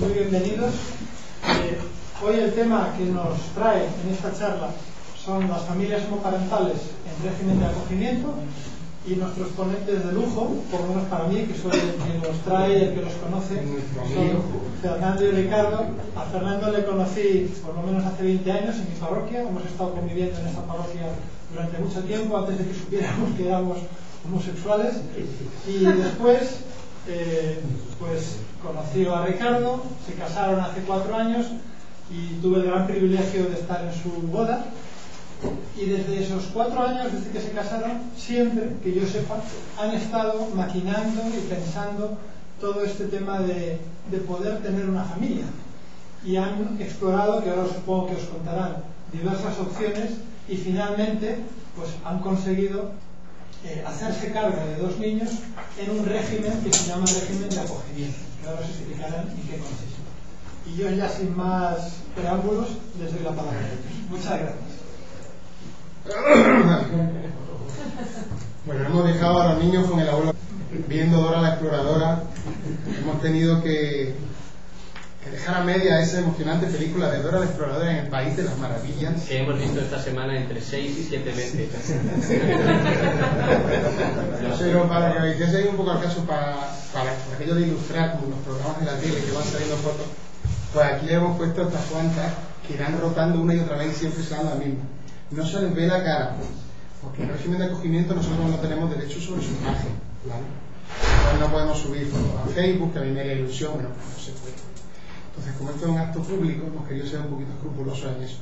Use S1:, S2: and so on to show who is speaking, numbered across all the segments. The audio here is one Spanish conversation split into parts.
S1: muy bienvenidos. Hoy el tema que nos trae en esta charla son las familias homoparentales en régimen de acogimiento, y nuestros ponentes de lujo, por lo menos para mí, que soy el que los trae, el que los conoce, son Fernando y Ricardo. A Fernando le conocí por lo menos hace 20 años en mi parroquia. Hemos estado conviviendo en esta parroquia durante mucho tiempo, antes de que supiéramos que éramos homosexuales, y después pues conocí a Ricardo, se casaron hace 4 años y tuve el gran privilegio de estar en su boda. Y desde esos 4 años, desde que se casaron, siempre, que yo sepa, han estado maquinando y pensando todo este tema de poder tener una familia. Y han explorado, que ahora supongo que os contarán, diversas opciones, y finalmente pues han conseguido hacerse cargo de 2 niños en un régimen que se llama régimen de acogimiento, que ahora os explicarán en qué consiste. Y yo, ya sin más preámbulos, les doy la palabra a ellos. Muchas gracias.
S2: Bueno, hemos dejado a los niños con el abuelo viendo Dora la Exploradora. Hemos tenido que dejar a media esa emocionante película de Dora la Exploradora en el País de las Maravillas,
S3: que hemos visto esta semana entre 6 y 7 veces.
S2: Pero para que veáis ahí un poco al caso, para aquello de ilustrar, como los programas de la tele que van saliendo fotos, pues aquí le hemos puesto estas plantas que irán rotando una y otra vez y siempre se dan la misma. No se les ve la cara, porque en el régimen de acogimiento nosotros no tenemos derecho sobre su imagen, ¿vale? Entonces no podemos subir fotos a Facebook, que a mí me da ilusión, bueno, pues no se puede. Entonces, como esto es un acto público, hemos querido ser un poquito escrupulosos en eso.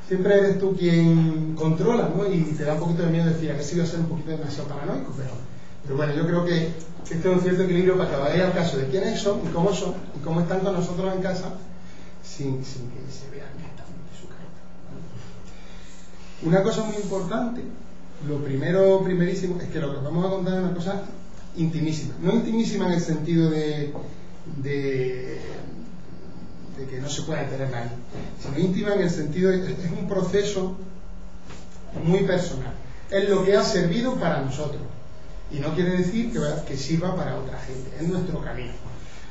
S2: Siempre eres tú quien controla, ¿no? Y te da un poquito de miedo decir, a que sí voy a ser un poquito demasiado paranoico, pero bueno, yo creo que este es un cierto equilibrio para que vayáis al caso de quiénes son y cómo están con nosotros en casa, sin que se vean directamente su carota. Una cosa muy importante, lo primerísimo, es que lo que os vamos a contar es una cosa intimísima. No intimísima en el sentido de que no se pueda tener nadie, sino íntima en el sentido de que es un proceso muy personal. Es lo que ha servido para nosotros. Y no quiere decir que sirva para otra gente. Es nuestro camino.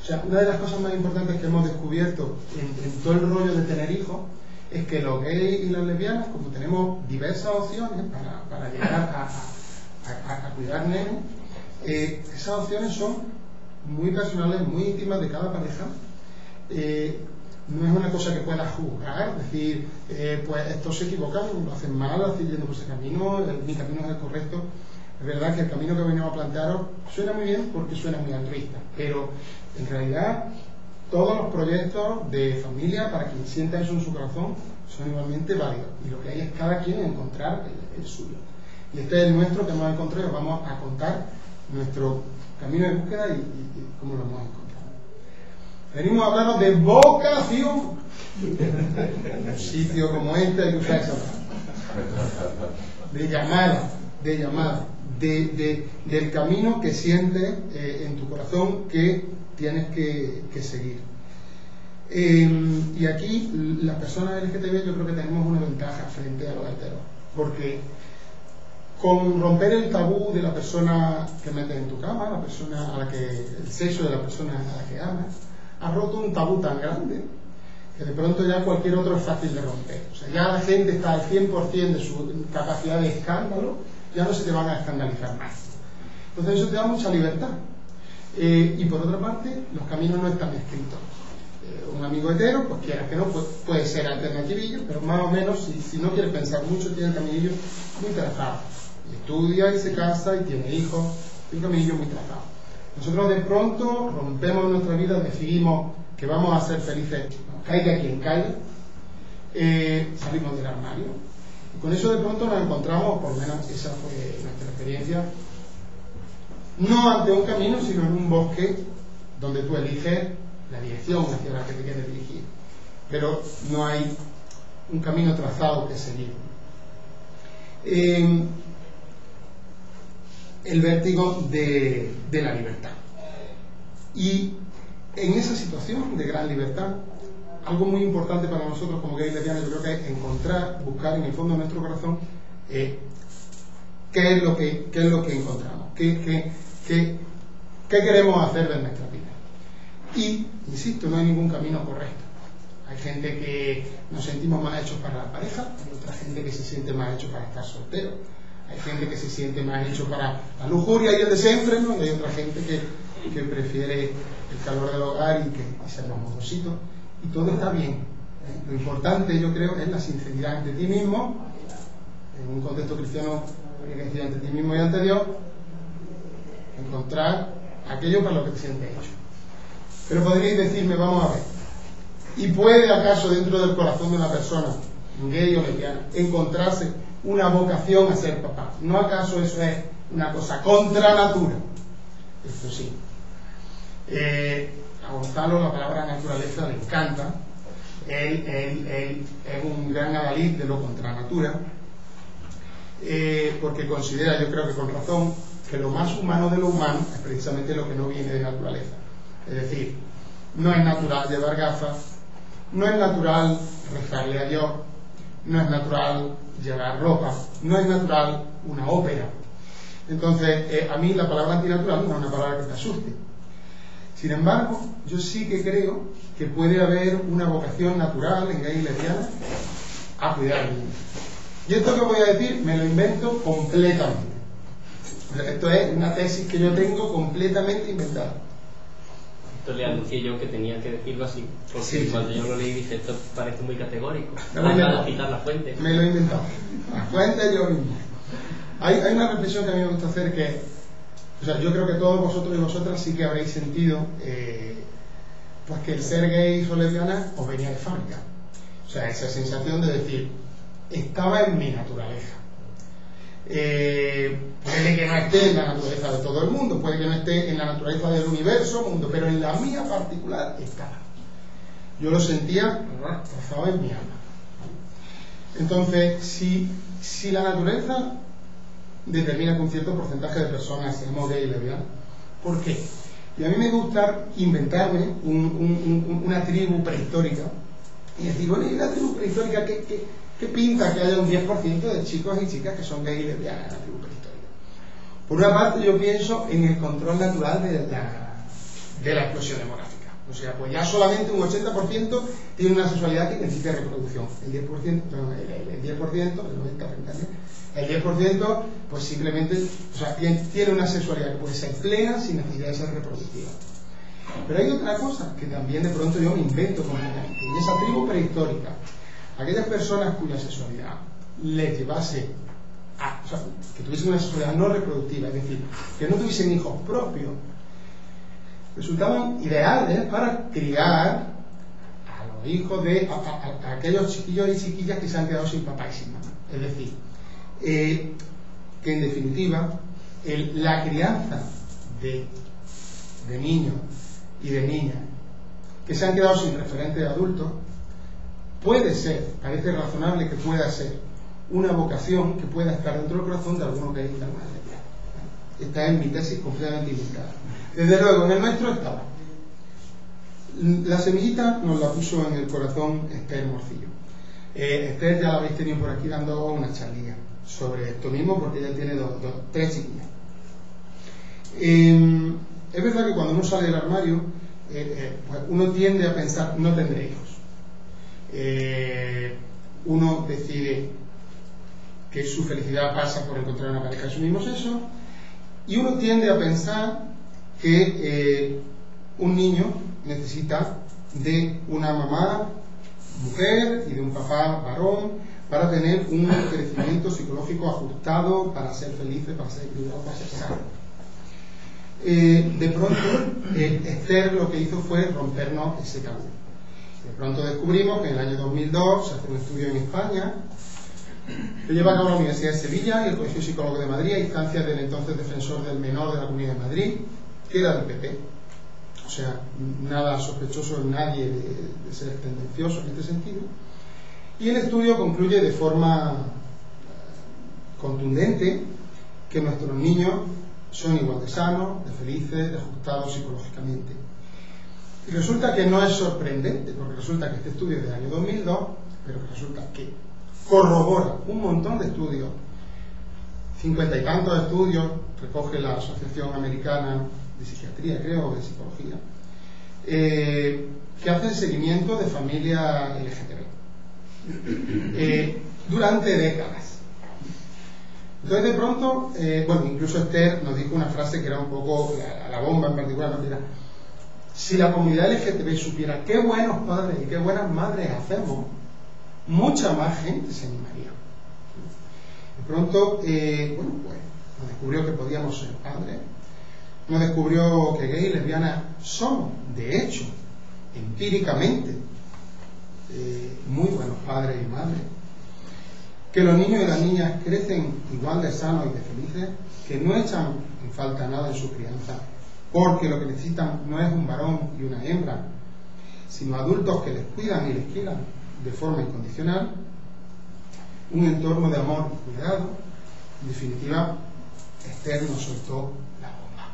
S2: O sea, una de las cosas más importantes que hemos descubierto en todo el rollo de tener hijos es que los gays y las lesbianas, como tenemos diversas opciones para llegar a cuidar nenes, esas opciones son muy personales, muy íntimas de cada pareja. No es una cosa que puedas juzgar, decir, pues estos se equivocan, lo hacen mal, así yendo por ese camino, mi camino es el correcto. Es verdad que el camino que venimos a plantearos suena muy bien porque suena muy altruista, pero en realidad todos los proyectos de familia, para quien sienta eso en su corazón, son igualmente válidos, y lo que hay es cada quien encontrar el suyo. Y este es el nuestro que hemos encontrado, y os vamos a contar nuestro camino de búsqueda y cómo lo hemos encontrado. Venimos a hablaros de vocación. Un sitio como este hay que usar esa palabra. De llamada, del camino que sientes en tu corazón que tienes que seguir. Y aquí las personas LGTB yo creo que tenemos una ventaja frente a los heteros, porque con romper el tabú de la persona que metes en tu cama, la persona a la que, el sexo de la persona a la que amas, has roto un tabú tan grande que de pronto ya cualquier otro es fácil de romper. O sea, ya la gente está al 100% de su capacidad de escándalo, ya no se te van a escandalizar más. Entonces eso te da mucha libertad. Y por otra parte, los caminos no están escritos. Un amigo hetero, pues quieras que no, pues puede ser alternativillo, pero más o menos, si no quieres pensar mucho, tiene el caminillo muy trazado. Y estudia y se casa y tiene hijos, tiene un caminillo muy trazado. Nosotros de pronto rompemos nuestra vida, decidimos que vamos a ser felices, caiga quien caiga, salimos del armario. Y con eso de pronto nos encontramos, por lo menos esa fue nuestra experiencia, no ante un camino, sino en un bosque donde tú eliges la dirección hacia la que te quieres dirigir, pero no hay un camino trazado que seguir. El vértigo de la libertad. Y en esa situación de gran libertad, algo muy importante para nosotros como gays y lesbianas, yo creo que es encontrar, buscar en el fondo de nuestro corazón qué es lo que encontramos, qué queremos hacer de nuestra vida. Y, insisto, no hay ningún camino correcto. Hay gente que nos sentimos más hechos para la pareja, hay otra gente que se siente más hecho para estar soltero, hay gente que se siente más hecho para la lujuria y el desenfreno, y hay otra gente que prefiere el calor del hogar y ser más modosito, y todo está bien. Lo importante, yo creo, es la sinceridad ante ti mismo. En un contexto cristiano habría que decir ante ti mismo y ante Dios, encontrar aquello para lo que te sientes hecho. Pero podríais decirme, vamos a ver, ¿y puede acaso dentro del corazón de una persona, gay o lesbiana, encontrarse una vocación a ser papá? ¿No acaso eso es una cosa contra natura? Esto sí. A Gonzalo la palabra naturaleza le encanta. Él es un gran adalid de lo contra natura, porque considera, yo creo que con razón, que lo más humano de lo humano es precisamente lo que no viene de naturaleza. Es decir, no es natural llevar gafas, no es natural rezarle a Dios, no es natural llevar ropa, no es natural una ópera. Entonces, a mí la palabra antinatural no es una palabra que te asuste. Sin embargo, yo sí que creo que puede haber una vocación natural en gay y lesbiana a cuidar al niño. Y esto que voy a decir me lo invento completamente. Esto es una tesis que yo tengo completamente inventada.
S3: Esto le anuncié yo que tenía que decirlo así, porque sí, cuando yo lo leí dije, esto parece muy categórico. Para citar la fuente.
S2: Me lo he inventado. La fuente yo mismo. Hay una reflexión que a mí me gusta hacer que, o sea, yo creo que todos vosotros y vosotras sí que habréis sentido pues que el ser gay o lesbiana os venía de fábrica. O sea, esa sensación de decir, estaba en mi naturaleza. Puede que no esté en la naturaleza de todo el mundo, puede que no esté en la naturaleza del universo, mundo, pero en la mía particular estaba. Yo lo sentía rozado en mi alma. Entonces, si la naturaleza determina que un cierto porcentaje de personas seremos gay y lesbianas, ¿por qué? Y a mí me gusta inventarme una tribu prehistórica y decir, bueno, ¿y una tribu prehistórica qué pinta que haya un 10% de chicos y chicas que son gay y lesbianas en la tribu prehistórica? Por una parte, yo pienso en el control natural de la explosión demográfica. O sea, pues ya solamente un 80% tiene una sexualidad que necesita reproducción. El 10%, el 10%, pues simplemente, o sea, tiene una sexualidad que puede ser plena sin necesidad de ser reproductiva. Pero hay otra cosa que también de pronto yo me invento completamente. Y esa tribu prehistórica, aquellas personas cuya sexualidad les llevase a, o sea, que tuviesen una sexualidad no reproductiva, es decir, que no tuviesen hijos propios, resultaban ideales para criar a los hijos de a aquellos chiquillos y chiquillas que se han quedado sin papá y sin mamá. Es decir, que en definitiva la crianza de niños y de niñas que se han quedado sin referente de adultos puede ser, parece razonable que pueda ser una vocación que pueda estar dentro del corazón de alguno que hay en la humanidad. Esta es mi tesis completamente inventada. Desde luego, en el nuestro estaba. La semillita nos la puso en el corazón Esther Morcillo. Esther ya la habéis tenido por aquí dando una charlilla sobre esto mismo, porque ella tiene tres chiquillas. Es verdad que cuando uno sale del armario, pues uno tiende a pensar, no tendré hijos. Uno decide que su felicidad pasa por encontrar una pareja de su mismo sexo, y uno tiende a pensar que un niño necesita de una mamá mujer y de un papá varón para tener un crecimiento psicológico ajustado, para ser felices, para ser equilibrados, para ser sanos. De pronto Esther lo que hizo fue rompernos ese tabú. De pronto descubrimos que en el año 2002 se hace un estudio en España que lleva a cabo la Universidad de Sevilla y el Colegio Psicólogo de Madrid a instancias del entonces defensor del menor de la Comunidad de Madrid, que era del PP. O sea, nada sospechoso en nadie de ser tendencioso en este sentido. Y el estudio concluye de forma contundente que nuestros niños son igual de sanos, de felices, de ajustados psicológicamente. Y resulta que no es sorprendente, porque resulta que este estudio es del año 2002, pero que resulta que corrobora un montón de estudios, 50 y tantos estudios, recoge la Asociación Americana de Psiquiatría, creo, o de Psicología, que hacen seguimiento de familia LGTB durante décadas. Entonces de pronto, bueno, incluso Esther nos dijo una frase que era un poco la bomba en particular, ¿no? Era, si la comunidad LGTB supiera qué buenos padres y qué buenas madres hacemos, mucha más gente se animaría. De pronto, bueno, pues nos descubrió que podíamos ser padres, nos descubrió que gay y lesbianas somos, de hecho, empíricamente, muy buenos padres y madres, que los niños y las niñas crecen igual de sanos y de felices, que no echan en falta nada en su crianza, porque lo que necesitan no es un varón y una hembra, sino adultos que les cuidan y les quieran de forma incondicional, un entorno de amor y cuidado. En definitiva, Esther nos soltó la bomba.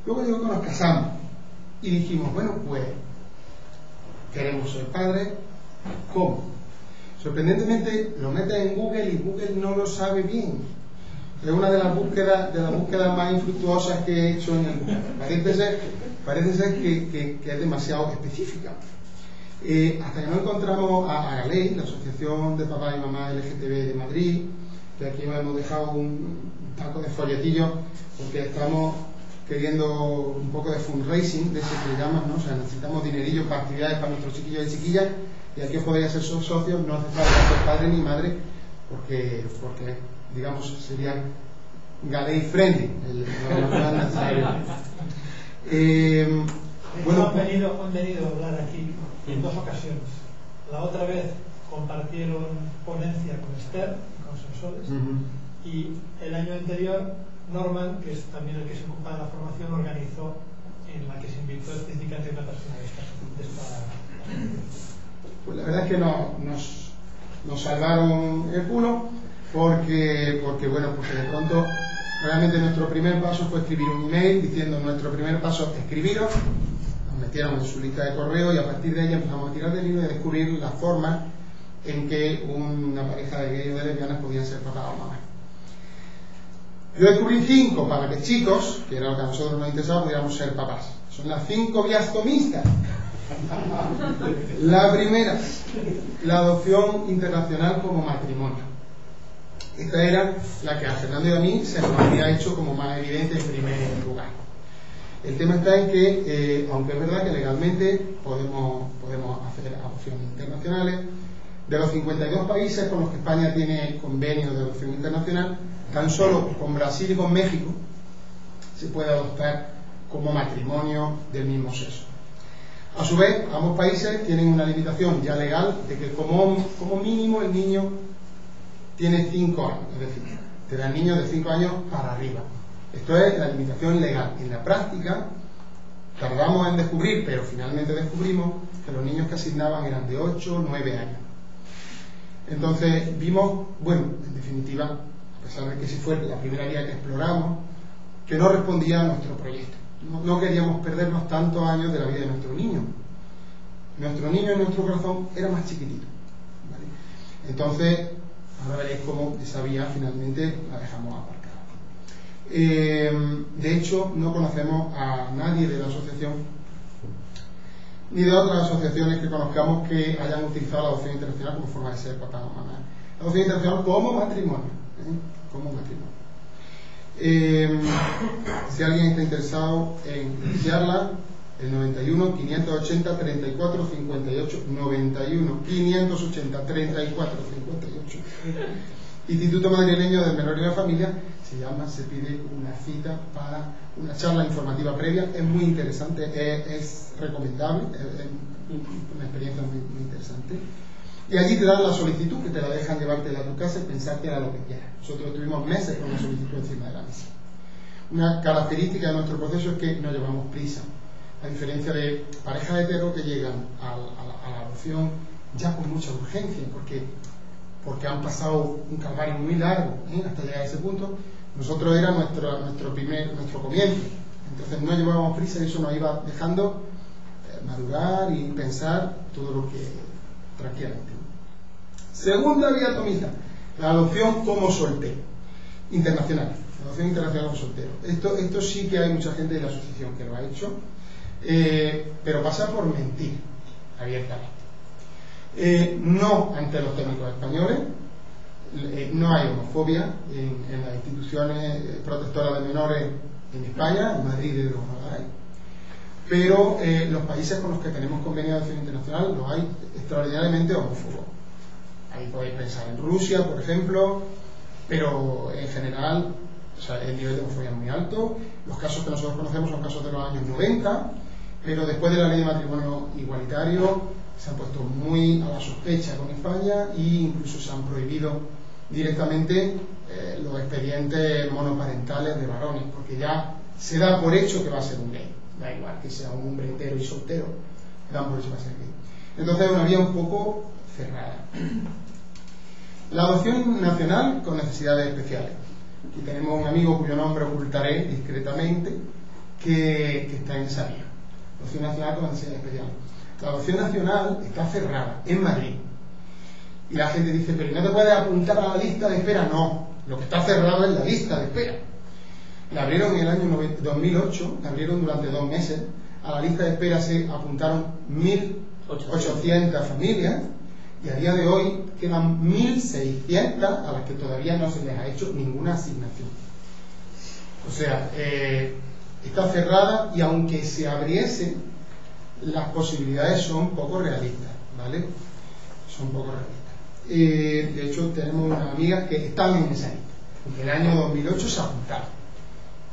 S2: Luego llegó que nos casamos y dijimos, bueno, pues queremos ser padres. ¿Cómo? Sorprendentemente lo metes en Google y Google no lo sabe bien. Es una de las búsquedas más infructuosas que he hecho en el Google. Parece ser que es demasiado específica. Hasta que no encontramos a Galey, la Asociación de Papás y Mamás LGTB de Madrid, que aquí hemos dejado un taco de folletillos porque estamos queriendo un poco de fundraising, de ese que llaman, ¿no? O sea, necesitamos dinerillo para actividades para nuestros chiquillos y chiquillas, y aquí os podéis ser socios, no hace falta ser padre ni madre, porque digamos, sería Galey friendly, no es necesario.
S1: Bueno, han venido a hablar aquí en dos ocasiones. La otra vez compartieron ponencia con Esther, con Sensores, y el año anterior Norman, que es también el que se ocupa de la formación, organizó en la que se invitó específicamente a una persona de esta.
S2: Pues la verdad es que nos salvaron el culo porque de pronto realmente nuestro primer paso fue escribir un email diciendo nuestro primer paso es escribiros, nos metieron en su lista de correo y a partir de ahí empezamos a tirar del hilo y a descubrir las formas en que una pareja de gays o de lesbianas podían ser papás o mamás. Yo descubrí 5 para que chicos, que era lo que a nosotros nos interesaba, pudiéramos ser papás. Son las 5 vías tomistas. La primera, la adopción internacional como matrimonio. Esta era la que a Fernando y a mí se nos había hecho como más evidente en primer lugar. El tema está en que, aunque es verdad que legalmente podemos hacer adopciones internacionales, de los 52 países con los que España tiene convenios de adopción internacional, tan solo con Brasil y con México se puede adoptar como matrimonio del mismo sexo. A su vez, ambos países tienen una limitación ya legal de que como mínimo el niño tiene 5 años, es decir, te dan niños de 5 años para arriba. Esto es la limitación legal. En la práctica, tardamos en descubrir, pero finalmente descubrimos que los niños que asignaban eran de 8 o 9 años. Entonces vimos, bueno, en definitiva, a pesar de que sí fue la primera vía que exploramos, que no respondía a nuestro proyecto. No queríamos perdernos tantos años de la vida de nuestro niño. Nuestro niño en nuestro corazón era más chiquitito, ¿vale? Entonces, ahora veréis cómo esa vía finalmente la dejamos aparcada. De hecho, no conocemos a nadie de la asociación ni de otras asociaciones que conozcamos que hayan utilizado la adopción internacional como forma de ser papá o mamá. La adopción internacional como matrimonio, como matrimonio. Si alguien está interesado en iniciarla, el 91 580 34 58 91 580 34 58 Instituto Madrileño del Menor y la Familia se pide una cita para una charla informativa previa. Es muy interesante, es recomendable, es una experiencia muy interesante. Y allí te dan la solicitud, que te la dejan llevártela a tu casa y pensar que era lo que quieras. Nosotros tuvimos meses con la solicitud encima de la mesa. Una característica de nuestro proceso es que no llevamos prisa, a diferencia de parejas hetero que llegan a la adopción ya con mucha urgencia, porque han pasado un calvario muy largo hasta llegar a ese punto. Nosotros era nuestro comienzo, entonces no llevábamos prisa y eso nos iba dejando madurar y pensar todo lo que tranquilamente. Segunda vía tomista, la adopción como soltero internacional. La adopción internacional como soltero. Esto sí que hay mucha gente de la asociación que lo ha hecho. pero pasa por mentir abiertamente. No ante los técnicos españoles, no hay homofobia en las instituciones protectoras de menores en España, en Madrid desde luego no la hay, pero los países con los que tenemos convenio de acción internacional los hay extraordinariamente homófobos. Ahí podéis pensar en Rusia, por ejemplo, pero en general, o sea, el nivel de homofobia es muy alto. Los casos que nosotros conocemos son casos de los años 90, pero después de la ley de matrimonio igualitario se han puesto muy a la sospecha con España e incluso se han prohibido directamente los expedientes monoparentales de varones, porque ya se da por hecho que va a ser un gay, da igual que sea un hombre entero y soltero, dan por hecho que va a ser gay. Entonces es una vía un poco cerrada. La adopción nacional con necesidades especiales. Aquí tenemos un amigo cuyo nombre ocultaré discretamente que está en esa vía. Adopción nacional con necesidades especiales. La adopción nacional está cerrada en Madrid. Y la gente dice, pero ¿no te puedes apuntar a la lista de espera? No, lo que está cerrado es la lista de espera. La abrieron en el año 2008, la abrieron durante 2 meses. A la lista de espera se apuntaron 1.800 familias y a día de hoy quedan 1.600 a las que todavía no se les ha hecho ninguna asignación. O sea, está cerrada y aunque se abriese, las posibilidades son poco realistas, ¿vale? Son poco realistas. De hecho, tenemos unas amigas que están en esa lista. En el año 2008 se apuntaron.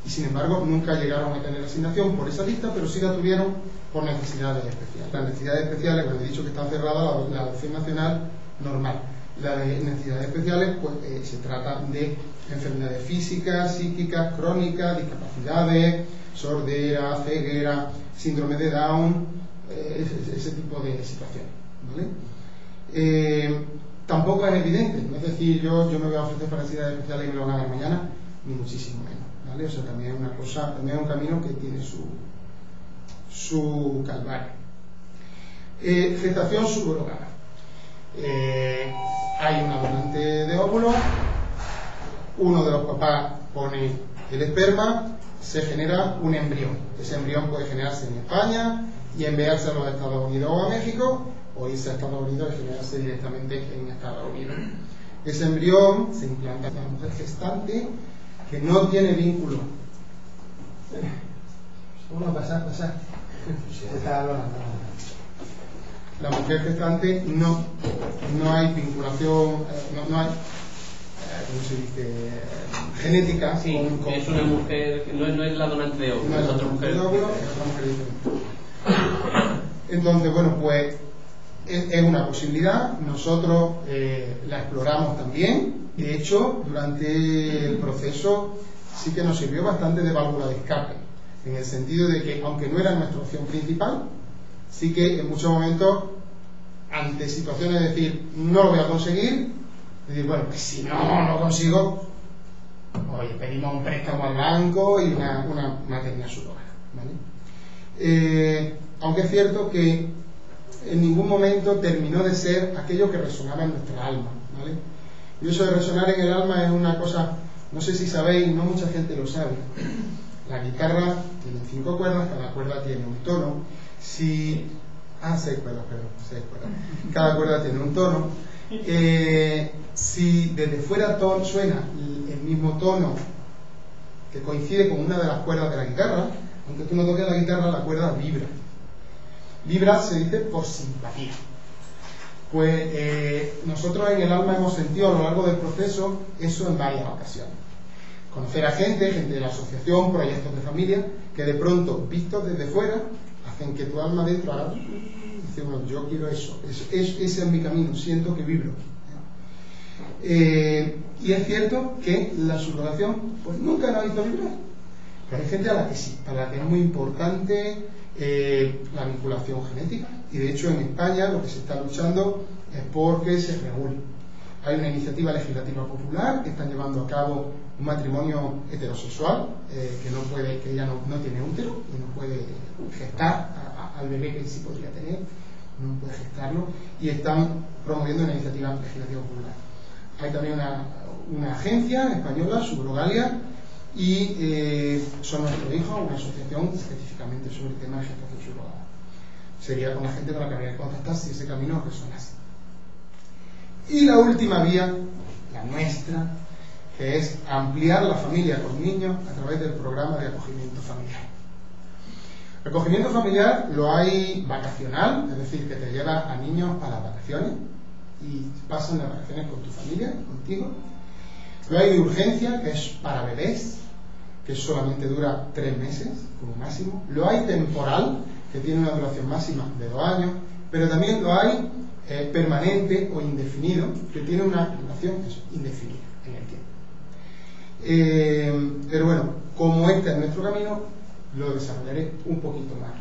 S2: Y sin embargo, nunca llegaron a tener asignación por esa lista, pero sí la tuvieron por necesidades especiales. Las necesidades especiales, cuando he dicho que están cerradas, la adopción nacional normal. Las necesidades especiales, pues se trata de enfermedades físicas, psíquicas, crónicas, discapacidades, sordera, ceguera, síndrome de Down, ese tipo de situaciones, ¿vale? Tampoco es evidente, no es decir, yo me voy a ofrecer para necesidades especiales y me lo van a dar mañana, ni muchísimo menos, ¿vale? O sea, también es una cosa, también es un camino que tiene su calvario. Gestación subrogada. Hay una donante de óvulos, uno de los papás pone el esperma, se genera un embrión. Ese embrión puede generarse en España y enviarse a los Estados Unidos o a México, o irse a Estados Unidos y generarse directamente en Estados Unidos. Ese embrión se implanta en la mujer gestante que no tiene vínculo. Uno, pasar. La mujer gestante no hay vinculación, no hay, ¿cómo se dice? Genética.
S3: Sí, es una mujer, no es la donante de óvulos, es otra mujer.
S2: Entonces, bueno, pues es una posibilidad. Nosotros la exploramos también. De hecho, durante el proceso sí que nos sirvió bastante de válvula de escape, en el sentido de que, aunque no era nuestra opción principal, sí que en muchos momentos, ante situaciones de decir, no lo voy a conseguir, decir, bueno, pues si no consigo, oye, pedimos un préstamo al banco y una maternidad subrogada, ¿vale? Aunque es cierto que en ningún momento terminó de ser aquello que resonaba en nuestra alma, ¿vale? Y eso de resonar en el alma es una cosa, no sé si sabéis, no mucha gente lo sabe. La guitarra tiene 5 cuerdas, cada cuerda tiene un tono. 6 cuerdas, perdón, 6 cuerdas. Cada cuerda tiene un tono. Si desde fuera suena el mismo tono que coincide con una de las cuerdas de la guitarra, aunque tú no toques la guitarra, la cuerda vibra. Vibra se dice por simpatía. Pues nosotros en el alma hemos sentido a lo largo del proceso eso en varias ocasiones. Conocer a gente de la asociación, proyectos de familia, que de pronto, vistos desde fuera, hacen que tu alma dentro haga, dice, bueno, yo quiero eso, ese es mi camino, siento que vibro. Y es cierto que la subrogación pues nunca la hizo vibrar, pero hay gente a la que sí, para la que es muy importante la vinculación genética, y de hecho en España lo que se está luchando es porque se regule. Hay una iniciativa legislativa popular que están llevando a cabo un matrimonio heterosexual que ella no tiene útero y no puede gestar al bebé que sí podría tener, no puede gestarlo, y están promoviendo una iniciativa legislativa popular. Hay también una agencia española, Subrogalia, y Son Nuestros Hijos, una asociación específicamente sobre el tema de gestación subrogada. Sería con la gente con la que habría que contactar si ese camino resonase. Y la última vía, la nuestra, que es ampliar la familia con niños a través del programa de acogimiento familiar. El acogimiento familiar lo hay vacacional, es decir, que te lleva a niños a las vacaciones y pasan las vacaciones con tu familia, contigo. Lo hay de urgencia, que es para bebés, que solamente dura 3 meses como máximo. Lo hay temporal, que tiene una duración máxima de 2 años, pero también lo hay permanente o indefinido, que tiene una duración indefinida en el tiempo. Pero bueno, como este es nuestro camino, lo desarrollaré un poquito más.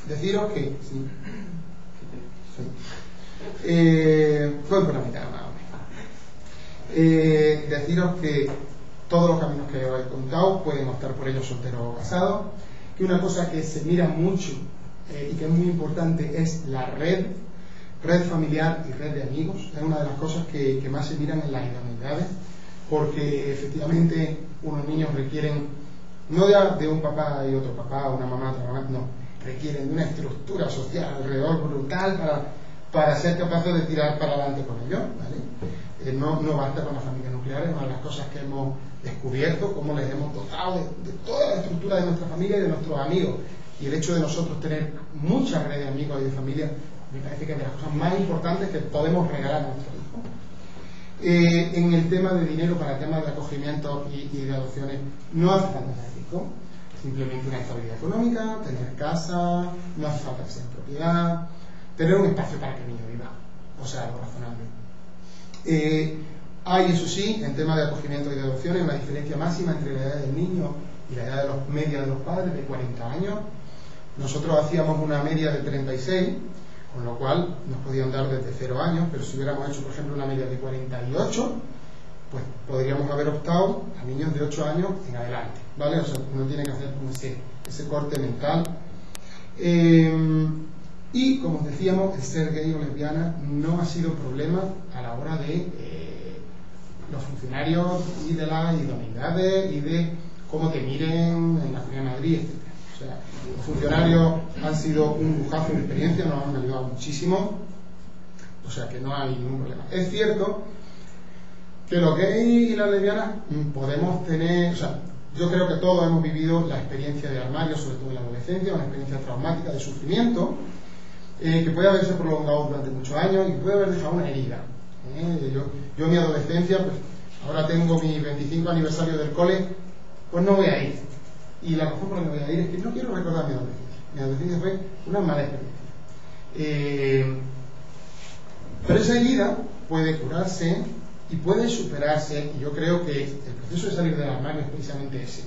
S2: Deciros que fue por la mitad más o menos. Deciros que todos los caminos que os he contado pueden optar por ellos solteros o casados, que una cosa que se mira mucho y que es muy importante es la red familiar y red de amigos. Es una de las cosas que más se miran en las idoneidades, porque efectivamente unos niños requieren no de un papá y otro papá, una mamá, otra mamá, no, requieren de una estructura social alrededor brutal para ser capaces de tirar para adelante con ellos, ¿vale? No basta con la familia nuclear. Es una de las cosas que hemos descubierto, cómo les hemos dotado de toda la estructura de nuestra familia y de nuestros amigos, y el hecho de nosotros tener mucha red de amigos y de familia me parece que es de las cosas más importantes que podemos regalar a nuestros hijos. En el tema de dinero, para el tema de acogimiento y de adopciones, no hace falta ser rico, simplemente una estabilidad económica, tener casa, no hace falta que sea en propiedad, tener un espacio para que el niño viva, o sea, algo razonable. Hay, eso sí, en tema de acogimiento y de adopciones, una diferencia máxima entre la edad del niño y la edad media de los padres, de 40 años. Nosotros hacíamos una media de 36, con lo cual nos podían dar desde 0 años, pero si hubiéramos hecho, por ejemplo, una media de 48, pues podríamos haber optado a niños de 8 años en adelante, ¿vale? O sea, uno tiene que hacer como ese corte mental. Y, como decíamos, el ser gay o lesbiana no ha sido problema a la hora de los funcionarios y de las idoneidades y de cómo te miren en la Comunidad de Madrid, etc. O sea, los funcionarios han sido un lujazo de experiencia, nos han ayudado muchísimo, o sea que no hay ningún problema. Es cierto que los gays y las lesbianas podemos tener, o sea, yo creo que todos hemos vivido la experiencia de armario, sobre todo en la adolescencia, una experiencia traumática de sufrimiento, que puede haberse prolongado durante muchos años y puede haber dejado una herida. Yo en mi adolescencia, pues ahora tengo mi 25 aniversario del cole, pues no voy a ir. Y la razón por la que no voy a ir es que no quiero recordar mi adolescencia. Mi adolescencia fue una mala experiencia. Pero esa herida puede curarse y puede superarse, y yo creo que el proceso de salir del armario es precisamente ese: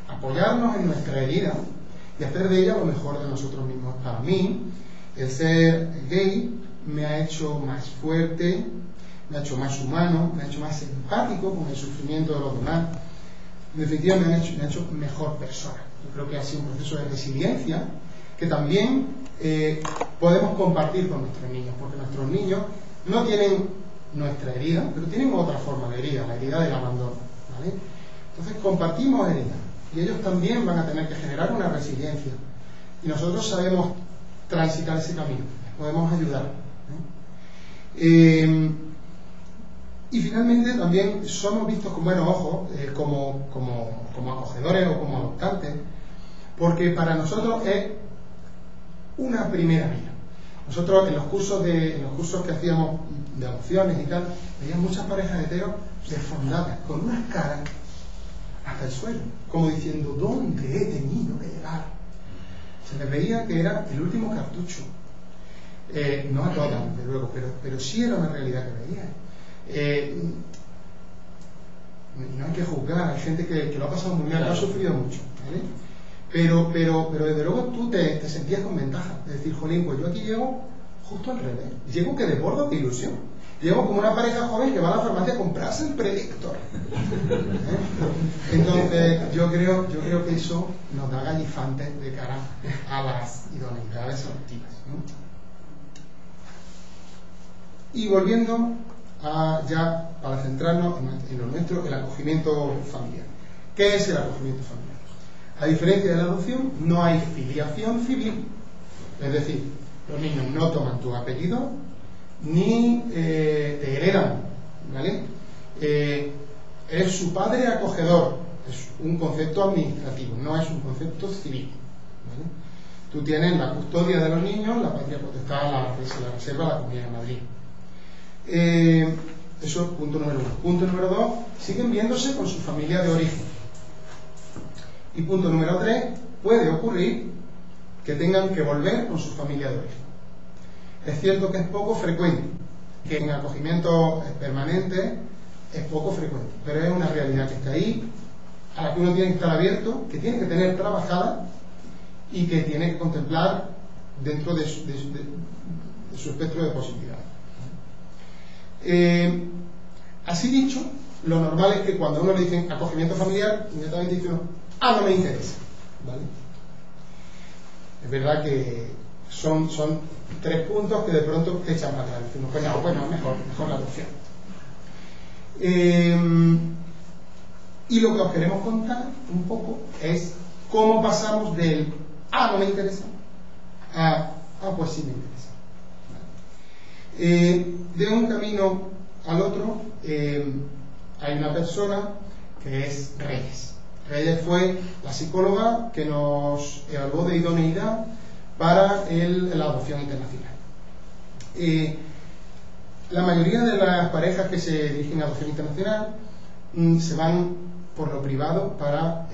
S2: apoyarnos en nuestra herida y hacer de ella lo mejor de nosotros mismos. Para mí, el ser gay me ha hecho más fuerte, me ha hecho más humano, me ha hecho más empático con el sufrimiento de los demás. En definitiva, me ha hecho mejor persona. Yo creo que ha sido un proceso de resiliencia que también podemos compartir con nuestros niños, porque nuestros niños no tienen nuestra herida, pero tienen otra forma de herida, la herida del abandono, ¿vale? Entonces compartimos herida y ellos también van a tener que generar una resiliencia, y nosotros sabemos transitar ese camino, podemos ayudar, y finalmente también somos vistos con buenos ojos como acogedores o como adoptantes, porque para nosotros es una primera vía. Nosotros en los cursos que hacíamos de adopciones y tal, veíamos muchas parejas heteros desfondadas, con unas caras hasta el suelo, como diciendo: ¿dónde he tenido que llegar? Se les veía que era el último cartucho. No a todas, desde luego, pero sí era una realidad que veía. No hay que juzgar, hay gente que lo ha pasado muy mal, que ha sufrido mucho, ¿vale? Pero desde luego tú te sentías con ventaja, de decir: jolín, pues yo aquí llego justo al revés, llego que desbordo de ilusión, llego como una pareja joven que va a la farmacia a comprarse el Predictor. Entonces yo creo que eso nos da galifantes de cara a las idoneidades adoptivas, ¿no? Y volviendo ya para centrarnos en lo nuestro, el acogimiento familiar. ¿Qué es el acogimiento familiar? A diferencia de la adopción, no hay filiación civil, es decir, los niños no toman tu apellido ni te heredan, ¿vale? Es su padre acogedor, es un concepto administrativo, no es un concepto civil, ¿vale? Tú tienes la custodia de los niños, la patria potestad se la reserva la Comunidad de Madrid. Eso es punto número 1. Punto número 2, siguen viéndose con su familia de origen. Y punto número 3, puede ocurrir que tengan que volver con su familia de origen. Es cierto que es poco frecuente, que en acogimiento permanente es poco frecuente, pero es una realidad que está ahí, a la que uno tiene que estar abierto, que tiene que tener trabajada y que tiene que contemplar dentro de su espectro de posibilidades. Así dicho, lo normal es que cuando a uno le dicen acogimiento familiar, inmediatamente dice uno, no me interesa, ¿vale? Es verdad que son 3 puntos que de pronto te echan para atrás. Decimos, bueno, mejor la adopción. Y lo que os queremos contar un poco es cómo pasamos del no me interesa a pues sí me interesa. De un camino al otro hay una persona que es Reyes. Reyes fue la psicóloga que nos evaluó de idoneidad para la adopción internacional. La mayoría de las parejas que se dirigen a adopción internacional se van por lo privado para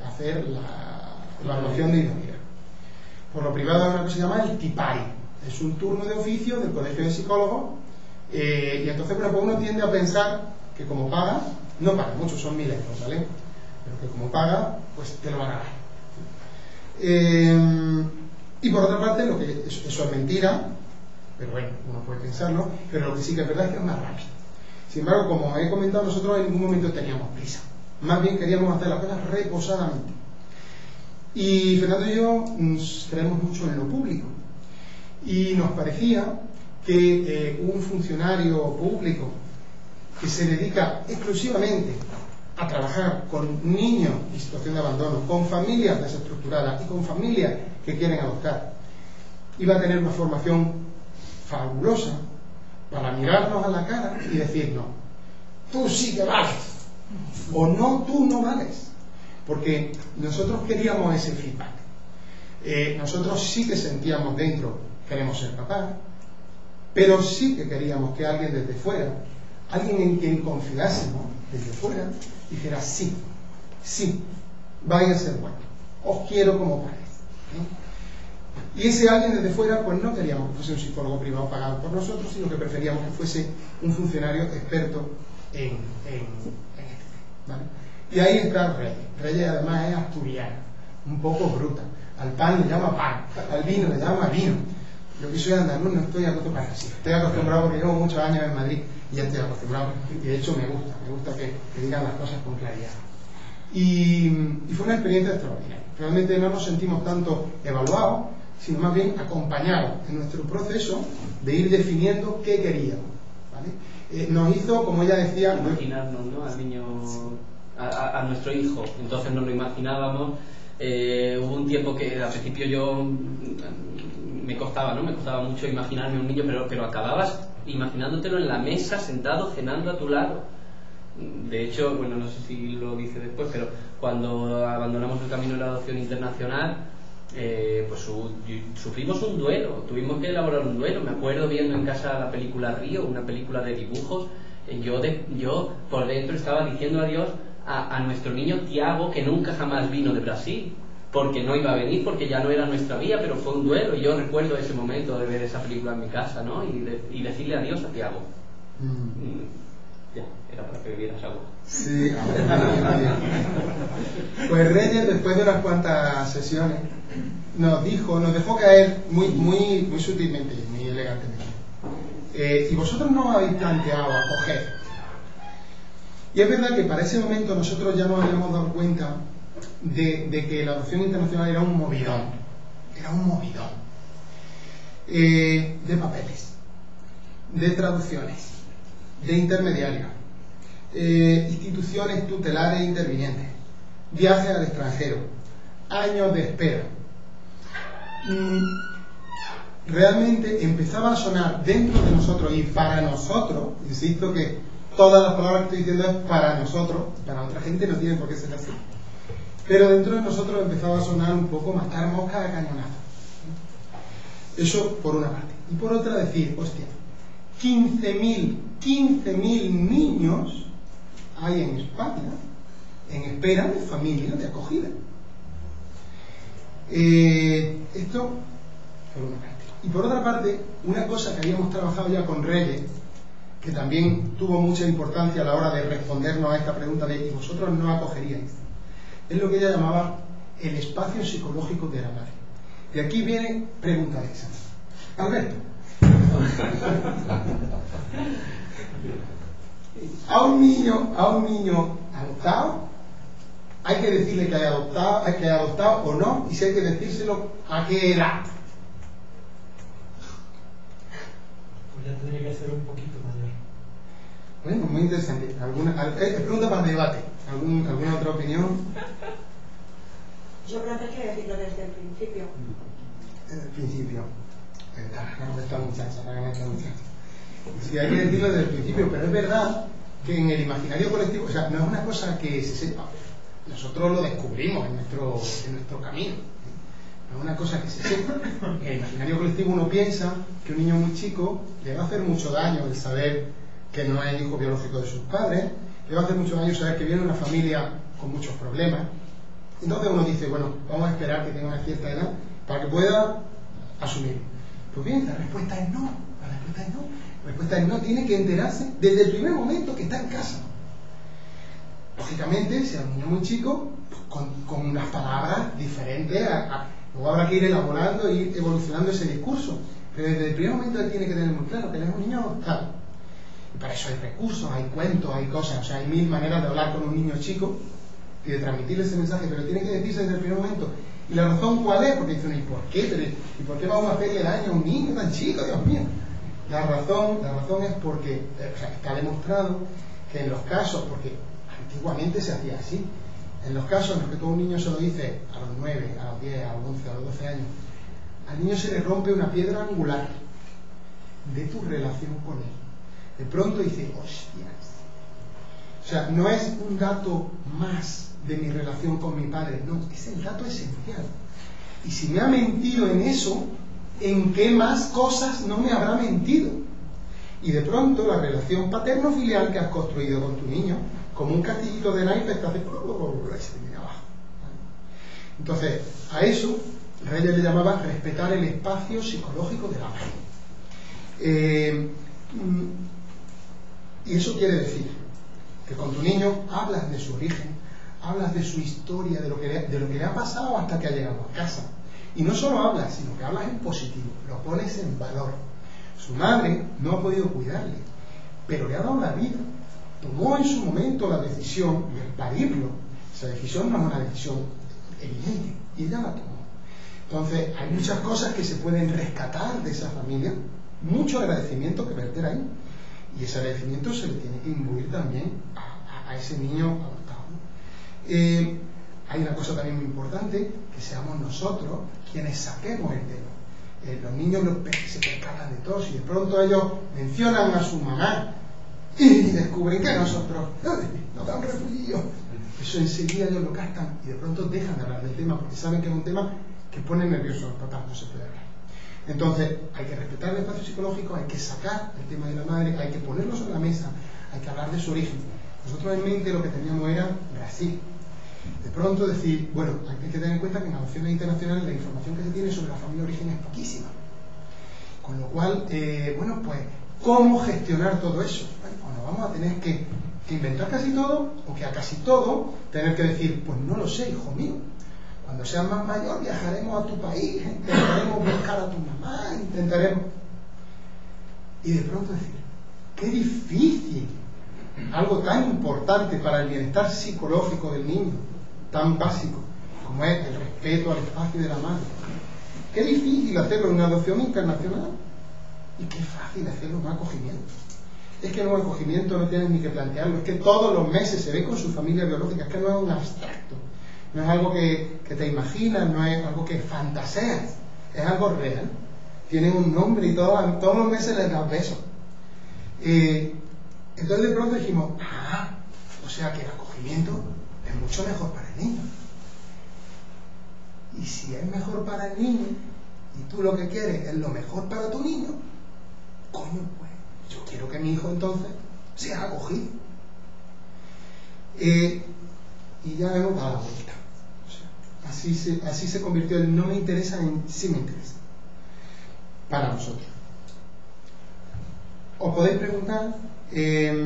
S2: hacer la evaluación de idoneidad. Por lo privado hay una cosa que se llama el TIPARI, es un turno de oficio del Colegio de Psicólogos, y entonces pues uno tiende a pensar que como paga, no paga mucho, son 1.000 euros, ¿vale? Pero que como paga, pues te lo van a dar. Y por otra parte, eso es mentira, pero bueno, uno puede pensarlo, pero lo que sí que es verdad es que es más rápido. Sin embargo, como he comentado, nosotros en ningún momento teníamos prisa, más bien queríamos hacer las cosas reposadamente. Y Fernando y yo creemos mucho en lo público, y nos parecía que un funcionario público que se dedica exclusivamente a trabajar con niños en situación de abandono, con familias desestructuradas y con familias que quieren adoptar, iba a tener una formación fabulosa para mirarnos a la cara y decirnos, tú sí que vales, o no, tú no vales, porque nosotros queríamos ese feedback. Nosotros sí que sentíamos dentro, queremos ser papás, pero sí que queríamos que alguien desde fuera, alguien en quien confiásemos desde fuera, dijera sí, vais a ser buenos, os quiero como padres. Y ese alguien desde fuera, pues no queríamos que fuese un psicólogo privado pagado por nosotros, sino que preferíamos que fuese un funcionario experto en esto, ¿vale? Y ahí está Reyes. Reyes además es asturiana, un poco bruta. Al pan le llama pan, al vino le llama vino. Yo que soy andaluz no estoy acostumbrado así. Estoy acostumbrado porque llevo muchos años en Madrid y ya estoy acostumbrado. Y de hecho me gusta que digan las cosas con claridad. Y fue una experiencia extraordinaria. Realmente no nos sentimos tanto evaluados, sino más bien acompañados en nuestro proceso de ir definiendo qué queríamos, ¿vale? Nos hizo, como ella decía,
S3: imaginarnos, ¿no?, al niño, a nuestro hijo. Entonces nos lo imaginábamos. Hubo un tiempo que al principio yo me costaba mucho imaginarme un niño, pero acababas imaginándotelo en la mesa, sentado, cenando a tu lado. De hecho, bueno, no sé si lo dice después, pero cuando abandonamos el camino de la adopción internacional, pues sufrimos un duelo, tuvimos que elaborar un duelo. Me acuerdo viendo en casa la película Río, una película de dibujos. Yo por dentro estaba diciendo adiós a nuestro niño Tiago, que nunca jamás vino de Brasil, porque no iba a venir, porque ya no era nuestra vía, pero fue un duelo. Y yo recuerdo ese momento de ver esa película en mi casa, ¿no? Y decirle adiós a Tiago. Ya, era para que bebieras agua.
S2: Sí, pues Reyes, después de unas cuantas sesiones, nos dejó caer muy sutilmente, muy elegantemente. Y vosotros no habéis planteado acoger. Y es verdad que para ese momento nosotros ya nos habíamos dado cuenta de que la adopción internacional era un movidón. De papeles, de traducciones, de intermediarios, instituciones tutelares e intervinientes, viajes al extranjero, años de espera. Realmente empezaba a sonar dentro de nosotros y para nosotros, insisto que todas las palabras que estoy diciendo es para nosotros, para otra gente no tiene por qué ser así, pero dentro de nosotros empezaba a sonar un poco matar moscas a cañonazo. Eso por una parte. Y por otra decir, hostia, 15.000 niños hay en España en espera de familias de acogida. Esto por una parte. Y por otra parte, una cosa que habíamos trabajado ya con Reyes, que también tuvo mucha importancia a la hora de respondernos a esta pregunta de ¿y vosotros no acogeríais? Es lo que ella llamaba el espacio psicológico de la madre. De aquí viene pregunta de esa. Alberto, a un niño adoptado, hay que decirle que hay adoptado o no, y si hay que decírselo, ¿a qué edad?
S1: Pues ya tendría que ser un poquito mayor.
S2: Bueno, muy interesante. Pregunta para debate. ¿Alguna otra opinión?
S4: Yo creo que hay que decirlo desde el principio.
S2: Desde el principio. Esta muchacha. Sí, hay que decirlo desde el principio, pero es verdad que en el imaginario colectivo, o sea, no es una cosa que se sepa. Nosotros lo descubrimos en nuestro camino. No es una cosa que se sepa. En el imaginario colectivo uno piensa que un niño muy chico le va a hacer mucho daño el saber que no es hijo biológico de sus padres, le va a hacer mucho daño saber que viene de una familia con muchos problemas. Entonces uno dice, bueno, vamos a esperar que tenga una cierta edad para que pueda asumir. Pues bien, la respuesta es no. La respuesta es no, tiene que enterarse desde el primer momento que está en casa. Lógicamente, si es un niño muy chico, pues con unas palabras diferentes, luego habrá que ir elaborando e ir evolucionando ese discurso. Pero desde el primer momento él tiene que tener muy claro que él es un niño tal. Y para eso hay recursos, hay cuentos, hay cosas, o sea, hay mil maneras de hablar con un niño chico y de transmitirle ese mensaje, pero tiene que decirse desde el primer momento. ¿Y la razón cuál es? Porque dicen, ¿y por qué? ¿Y por qué vamos a hacerle daño a un niño tan chico, Dios mío? La razón es porque, o sea, está demostrado que en los casos, porque antiguamente se hacía así, en los casos en los que todo un niño se lo dice a los 9, a los 10, a los 11, a los 12 años, al niño se le rompe una piedra angular de tu relación con él. De pronto dice, hostias. O sea, no es un dato más de mi relación con mi padre, no, es el dato esencial. Y si me ha mentido en eso, ¿en qué más cosas no me habrá mentido? Y de pronto la relación paterno-filial que has construido con tu niño, como un castillito de naipes, te hace se viene abajo. Entonces, a eso Reyes le llamaba respetar el espacio psicológico de la madre. Y eso quiere decir que con tu niño hablas de su origen, hablas de su historia, de lo que le ha pasado hasta que ha llegado a casa. Y no solo hablas, sino que hablas en positivo, lo pones en valor. Su madre no ha podido cuidarle, pero le ha dado la vida. Tomó en su momento la decisión de parirlo. Esa decisión no es una decisión evidente, y ella la tomó. Entonces, hay muchas cosas que se pueden rescatar de esa familia, mucho agradecimiento que verter ahí. Y ese agradecimiento se le tiene que imbuir también a ese niño adoptado. Hay una cosa también muy importante, que seamos nosotros quienes saquemos el tema. Los niños se percalan de todo, y de pronto ellos mencionan a su mamá y descubren que nosotros nos dan refugio. Eso enseguida ellos lo captan y de pronto dejan de hablar del tema porque saben que es un tema que pone nerviosos a los papás, no se puede hablar. Entonces hay que respetar el espacio psicológico, hay que sacar el tema de la madre, hay que ponerlo sobre la mesa, hay que hablar de su origen. Nosotros en mente lo que teníamos era Brasil. De pronto decir, bueno, hay que tener en cuenta que en adopciones internacionales la información que se tiene sobre la familia de origen es poquísima. Con lo cual, bueno, pues, ¿cómo gestionar todo eso? Bueno, vamos a tener que inventar casi todo, o que a casi todo tener que decir, pues no lo sé, hijo mío. Cuando seas más mayor viajaremos a tu país, intentaremos buscar a tu mamá, intentaremos... Y de pronto decir, qué difícil, algo tan importante para el bienestar psicológico del niño, tan básico como es el respeto al espacio de la madre. Qué difícil hacerlo en una adopción internacional y qué fácil hacerlo en un acogimiento. Es que en un acogimiento no tienes ni que plantearlo, es que todos los meses se ve con su familia biológica, es que no es un abstracto. no es algo que te imaginas, no es algo que fantaseas, es algo real. Tienen un nombre y todos los meses les das besos. Entonces de pronto dijimos, o sea que el acogimiento es mucho mejor para el niño. Y si es mejor para el niño y tú lo que quieres es lo mejor para tu niño, coño, pues yo quiero que mi hijo entonces sea acogido. Y ya hemos dado la vuelta. O sea, así se convirtió el no me interesa en sí me interesa para nosotros. Os podéis preguntar que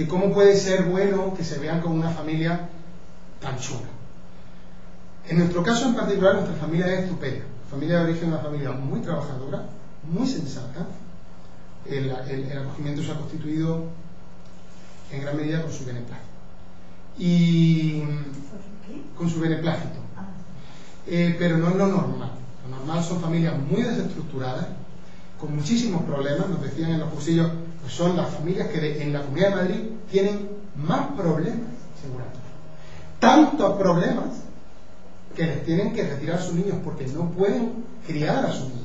S2: cómo puede ser bueno que se vean como una familia tan chula. En nuestro caso en particular, nuestra familia es estupenda. Familia de origen, una familia muy trabajadora, muy sensata. El acogimiento se ha constituido en gran medida con su beneplácito. Y con su beneplácito. Pero no es lo normal. Lo normal son familias muy desestructuradas, con muchísimos problemas. Nos decían en los cursillos, pues son las familias que en la Comunidad de Madrid tienen más problemas, seguramente. Tantos problemas que les tienen que retirar a sus niños porque no pueden criar a sus niños.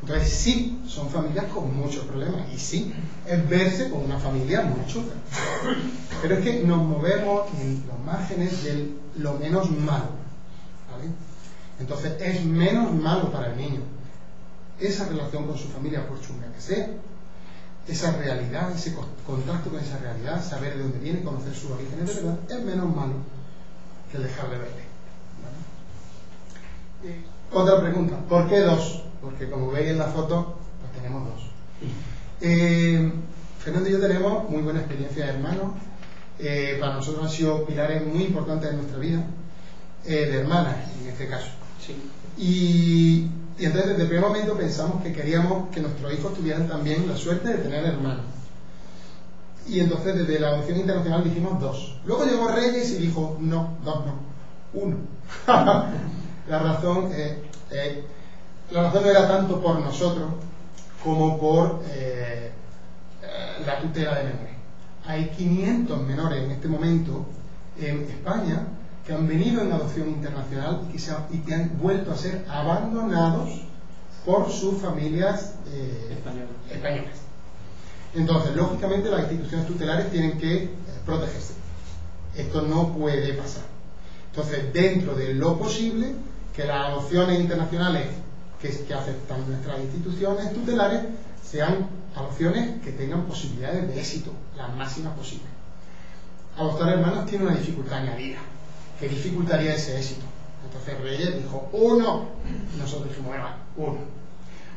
S2: Entonces sí, son familias con muchos problemas y sí, es verse con una familia muy chula. Pero es que nos movemos en los márgenes de lo menos malo, ¿vale? Entonces es menos malo para el niño esa relación con su familia, por chunga que sea, esa realidad, ese contacto con esa realidad, saber de dónde viene, conocer sus orígenes de verdad, es menos malo que el dejar de verle, ¿vale? Otra pregunta, ¿por qué dos? Porque como veis en la foto, pues tenemos dos. Fernando y yo tenemos muy buena experiencia de hermanos. Para nosotros han sido pilares muy importantes en nuestra vida, de hermanas en este caso.
S3: Sí.
S2: Y entonces desde el primer momento pensamos que queríamos que nuestros hijos tuvieran también la suerte de tener hermanos. Y entonces desde la adopción internacional dijimos dos. Luego llegó Reyes y dijo, no, dos no, uno. La razón no era tanto por nosotros como por la tutela de menores. Hay 500 menores en este momento en España que han venido en adopción internacional y que han vuelto a ser abandonados por sus familias españolas. Entonces, lógicamente, las instituciones tutelares tienen que protegerse. Esto no puede pasar. Entonces, dentro de lo posible, que las adopciones internacionales que aceptan nuestras instituciones tutelares sean adopciones que tengan posibilidades de éxito, las máximas posibles. Adoptar hermanos tiene una dificultad añadida. ¿Qué dificultaría ese éxito? Entonces Reyes dijo, uno. Nosotros dijimos, bueno, uno.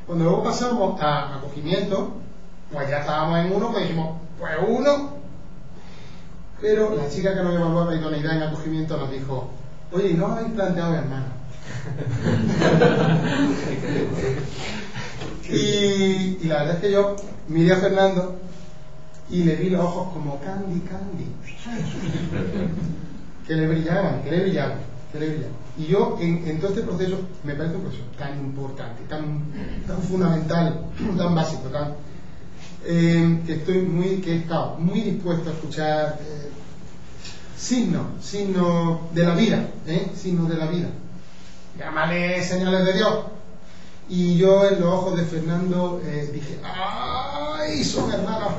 S2: Cuando luego pasamos a acogimiento, pues ya estábamos en uno, pues dijimos, pues uno. Pero la chica que nos evaluaba idoneidad en acogimiento nos dijo, oye, ¿no habéis planteado hermanos? Y la verdad es que yo miré a Fernando y le vi los ojos como Candy, que le brillaban. Y yo en todo este proceso me parece un proceso tan importante, tan fundamental, tan básico, que he estado muy dispuesto a escuchar signos de la vida, signos de la vida. Llámale señales de Dios. Y yo en los ojos de Fernando dije, ¡ay! Son hermanos.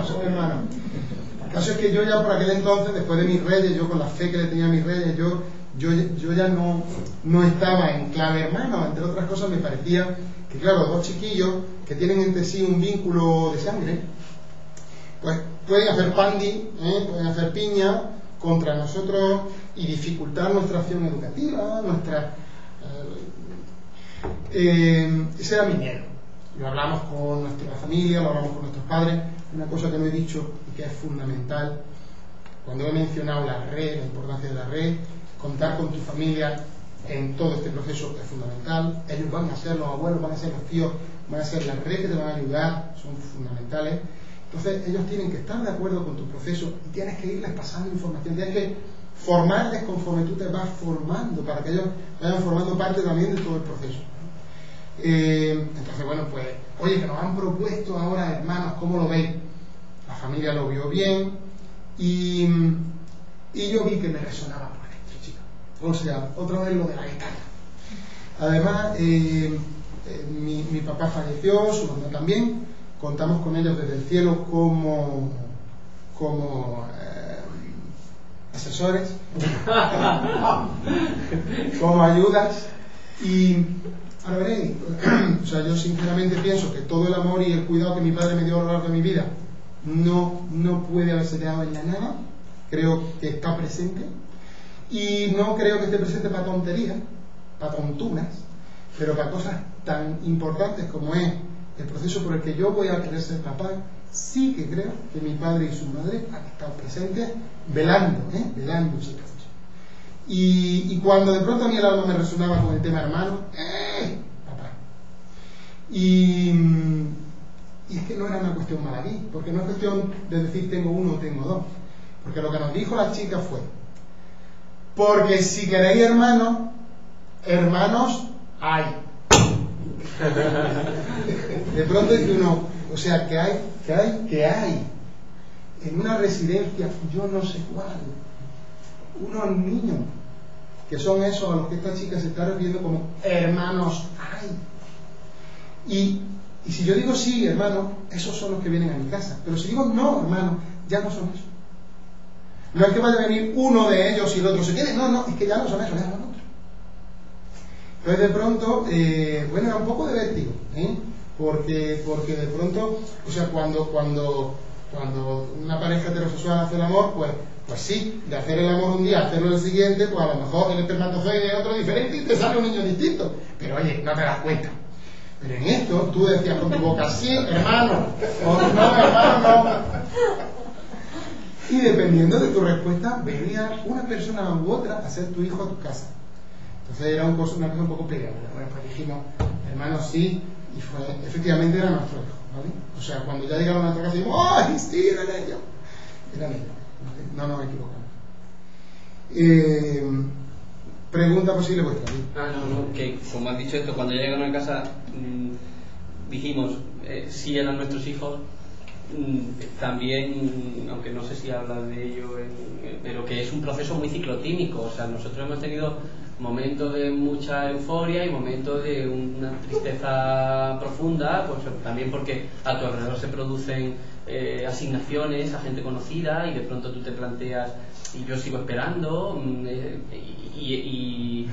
S2: Son hermanos. El caso es que yo ya por aquel entonces, después de mis reyes, yo con la fe que le tenía a mis reyes, yo ya no estaba en clave hermano. Entre otras cosas me parecía que, claro, dos chiquillos que tienen entre sí un vínculo de sangre, pues pueden hacer pandi, pueden hacer piña contra nosotros y dificultar nuestra acción educativa, ese era mi miedo. Lo hablamos con nuestra familia, lo hablamos con nuestros padres. Una cosa que no he dicho y que es fundamental, cuando he mencionado la red, la importancia de la red, contar con tu familia en todo este proceso es fundamental. Ellos van a ser los abuelos, van a ser los tíos, van a ser la red que te van a ayudar, son fundamentales. Entonces ellos tienen que estar de acuerdo con tu proceso y tienes que irles pasando información, tienes que formarles conforme tú te vas formando, para que ellos vayan formando parte también de todo el proceso. Entonces, bueno, pues, oye, que nos han propuesto ahora hermanos, ¿cómo lo veis? La familia lo vio bien y Y yo vi que me resonaba por dentro, chica. O sea, otra vez lo de la guitarra. Además, mi papá falleció, su mamá también. Contamos con ellos desde el cielo como asesores, como ayudas. Y ahora veréis, o sea, yo sinceramente pienso que todo el amor y el cuidado que mi padre me dio a lo largo de mi vida no puede haberse quedado en la nada. Creo que está presente, y no creo que esté presente para tonterías, para tontunas, pero para cosas tan importantes como es el proceso por el que yo voy a querer ser papá. Sí que creo que mi padre y su madre han estado presentes velando ese proceso. Y cuando de pronto a mí el alma me resonaba con el tema hermano, papá. Y es que no era una cuestión maravilla, porque no es cuestión de decir tengo uno o tengo dos. Porque lo que nos dijo la chica fue: porque si queréis hermanos hay. De pronto dice uno, o sea, que hay en una residencia, yo no sé cuál, unos niños que son esos a los que esta chica se está refiriendo como hermanos hay. Y si yo digo sí, hermano, esos son los que vienen a mi casa. Pero si digo no, hermano, ya no son esos. No es que vaya a venir uno de ellos y el otro se quede, no, es que ya no son esos, ya son otros. Entonces de pronto, bueno, era un poco de vértigo, porque de pronto, o sea, cuando una pareja heterosexual hace el amor, pues sí, de hacer el amor un día, hacerlo el siguiente, pues a lo mejor el espermatozoide es otro diferente y te sale un niño distinto. Pero oye, no te das cuenta. Pero en esto, tú decías con tu boca, sí, hermano, o no, hermano, no. Y dependiendo de tu respuesta, venía una persona u otra a ser tu hijo a tu casa. Entonces era una cosa un poco peleada. Bueno, pues dijimos, hermano, sí, y efectivamente era nuestro hijo, ¿vale? O sea, cuando ya llegaron a nuestra casa, dijimos, ¡ay, sí, eran ellos! Eran ellos, ¿vale? No nos equivocamos. Pregunta posible vuestra.
S3: No, que como has dicho esto, cuando ya llegaron a casa, dijimos, sí eran nuestros hijos. También, aunque no sé si hablas de ello, pero que es un proceso muy ciclotímico. O sea, nosotros hemos tenido momentos de mucha euforia y momentos de una tristeza profunda, pues también porque a tu alrededor se producen asignaciones a gente conocida y de pronto tú te planteas, y yo sigo esperando, y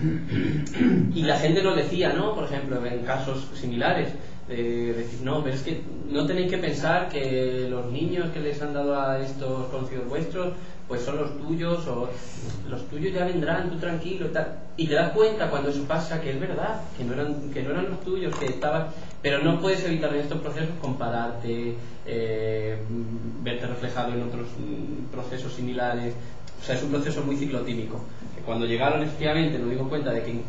S3: la gente nos decía, ¿no? Por ejemplo, en casos similares, decir, no, pero es que no tenéis que pensar que los niños que les han dado a estos conocidos vuestros pues son los tuyos, o los tuyos ya vendrán, tú tranquilo y tal. Y te das cuenta cuando eso pasa que es verdad, que no eran los tuyos, que estaban. Pero no puedes evitar en estos procesos compararte, verte reflejado en otros procesos similares. O sea, es un proceso muy ciclotímico. Que cuando llegaron, efectivamente, nos dimos cuenta de que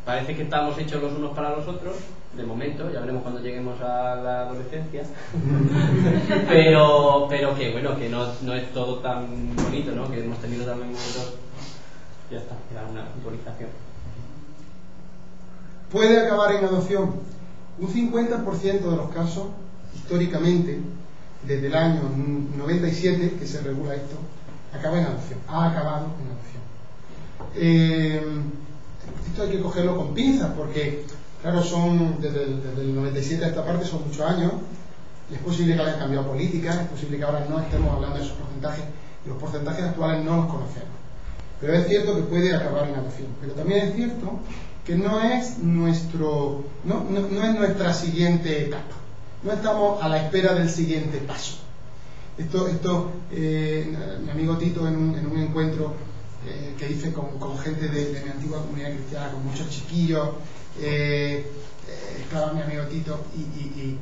S3: parece que estamos hechos los unos para los otros, de momento, ya veremos cuando lleguemos a la adolescencia, pero que bueno, que no es todo tan bonito, ¿no? Que hemos tenido también momentos, ya está, era una puntualización.
S2: Puede acabar en adopción. Un 50% de los casos, históricamente, desde el año 97 que se regula esto, acaba en adopción, ha acabado en adopción. Esto hay que cogerlo con pinzas porque, claro, son desde el 97 a esta parte son muchos años, y es posible que hayan cambiado políticas, es posible que ahora no estemos hablando de esos porcentajes, y los porcentajes actuales no los conocemos. Pero es cierto que puede acabar en adopción. Pero también es cierto que no es nuestra siguiente etapa. No estamos a la espera del siguiente paso. Mi amigo Tito en un encuentro que hice con gente de mi antigua comunidad cristiana, con muchos chiquillos, estaba mi amigo Tito y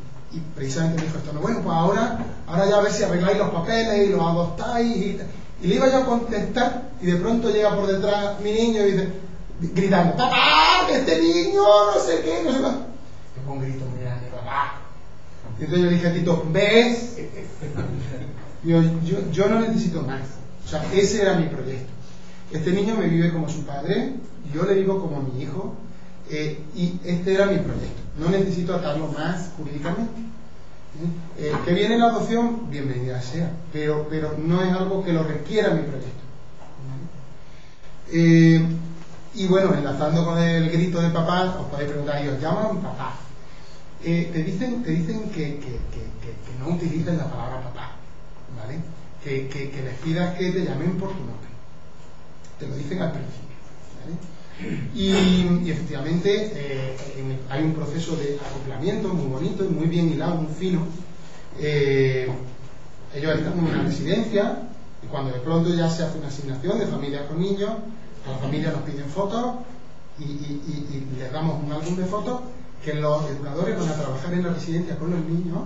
S2: precisamente me dijo esto, no, bueno, pues ahora ya a ver si arregláis los papeles y los adoptáis y le iba yo a contestar y de pronto llega por detrás mi niño y dice, gritando, papá, que este niño no sé qué, no sé más. Me pongo un grito muy grande, papá. Y entonces yo le dije a Tito, ¿ves? Yo no necesito más. O sea, ese era mi proyecto. Este niño me vive como su padre, yo le vivo como mi hijo, y este era mi proyecto. No necesito atarlo más jurídicamente. Que viene la adopción, bienvenida sea, pero no es algo que lo requiera mi proyecto. Y bueno, enlazando con el grito de papá, os podéis preguntar, ¿y os llaman papá? Te dicen que no utilices la palabra papá, ¿vale? Que les pidas que te llamen por tu nombre. Te lo dicen al principio, ¿vale? Y efectivamente hay un proceso de acoplamiento muy bonito y muy bien hilado, muy fino. Ellos están en una residencia y cuando de pronto ya se hace una asignación de familias con niños, a la familia nos piden fotos y les damos un álbum de fotos que los educadores van a trabajar en la residencia con los niños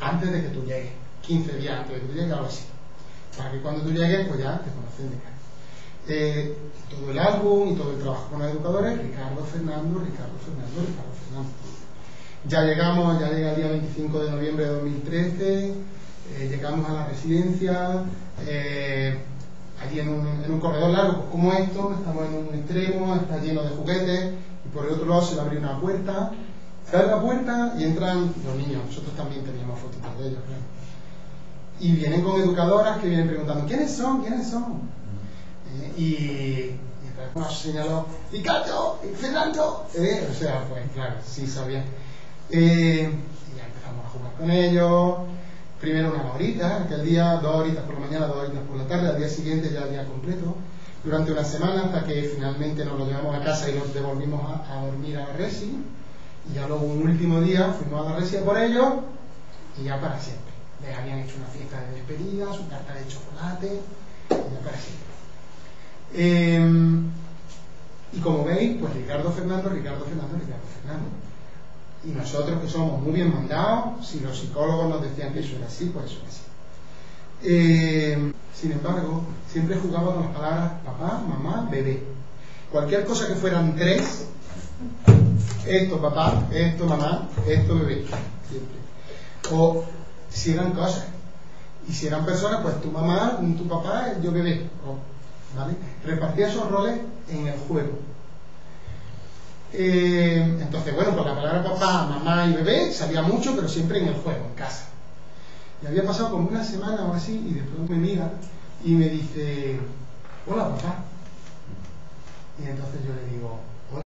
S2: antes de que tú llegues, 15 días antes de que tú llegues, algo así, para que cuando tú llegues pues ya te conocen de cara. Todo el álbum y todo el trabajo con los educadores, Ricardo Fernando. Ya llega el día 25 de noviembre de 2013, llegamos a la residencia, allí en un corredor largo pues como esto, estamos en un extremo, está lleno de juguetes, y por el otro lado se le abre una puerta, se abre la puerta y entran los niños. Nosotros también teníamos fotitos de ellos, claro. Y vienen con educadoras que vienen preguntando ¿quiénes son? Y entonces nos señaló Ricardo, Fernando, o sea, pues claro, sí sabía. Y ya empezamos a jugar con ellos. Primero una horita, aquel día, 2 horitas por la mañana, 2 horitas por la tarde, al día siguiente ya el día completo, durante una semana, hasta que finalmente nos lo llevamos a casa y nos devolvimos a dormir a la resi, y ya luego un último día fuimos a la resi por ellos, y ya para siempre. Les habían hecho una fiesta de despedida, su tarta de chocolate, y ya para siempre. Y como veis, pues Ricardo Fernando. Y nosotros que somos muy bien mandados, si los psicólogos nos decían que eso era así, pues eso es así. Sin embargo, siempre jugaba con las palabras papá, mamá, bebé. Cualquier cosa que fueran 3, esto papá, esto mamá, esto bebé, siempre. O si eran cosas, y si eran personas, pues tu mamá, tu papá, yo bebé, ¿vale? Repartía esos roles en el juego. Entonces, bueno, pues la palabra papá, mamá y bebé salía mucho, pero siempre en el juego, en casa. Y había pasado como una semana o así, y después me mira y me dice, hola papá. Y entonces yo le digo, hola.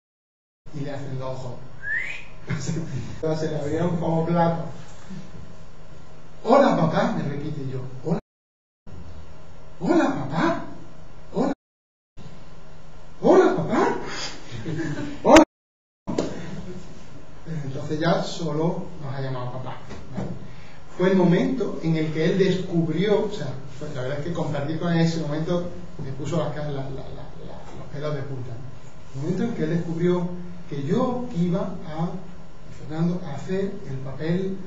S2: Y le hacen los ojos. Entonces se le abrieron como platos. Hola papá, me repite yo, hola. Hola papá. Hola. Hola papá. Hola. Entonces ya solo nos ha llamado papá, ¿vale? Fue el momento en el que él descubrió, o sea, la verdad es que compartir con él ese momento me puso los pelos de punta. El momento en que él descubrió que yo iba Fernando, a hacer el papel,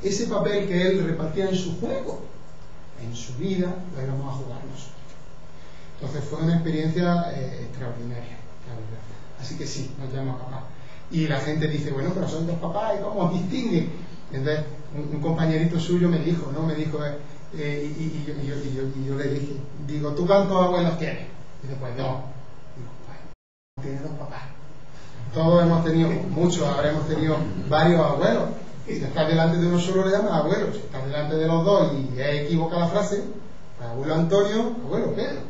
S2: ese papel que él repartía en su juego, en su vida, lo íbamos a jugar nosotros. Entonces fue una experiencia extraordinaria, la verdad. Así que sí, nos llama papá. Y la gente dice, bueno, pero son 2 papás, ¿y cómo os distinguen? Entonces, un compañerito suyo me dijo, y yo le dije, digo, ¿tú cuántos abuelos tienes? Y después, no. Digo, bueno, tienes 2 papás. Todos hemos tenido, muchos habremos tenido varios abuelos. Si estás delante de uno solo le llamas abuelo. Si estás delante de los 2 y es equivocada la frase, pues abuelo Antonio, abuelo Pedro.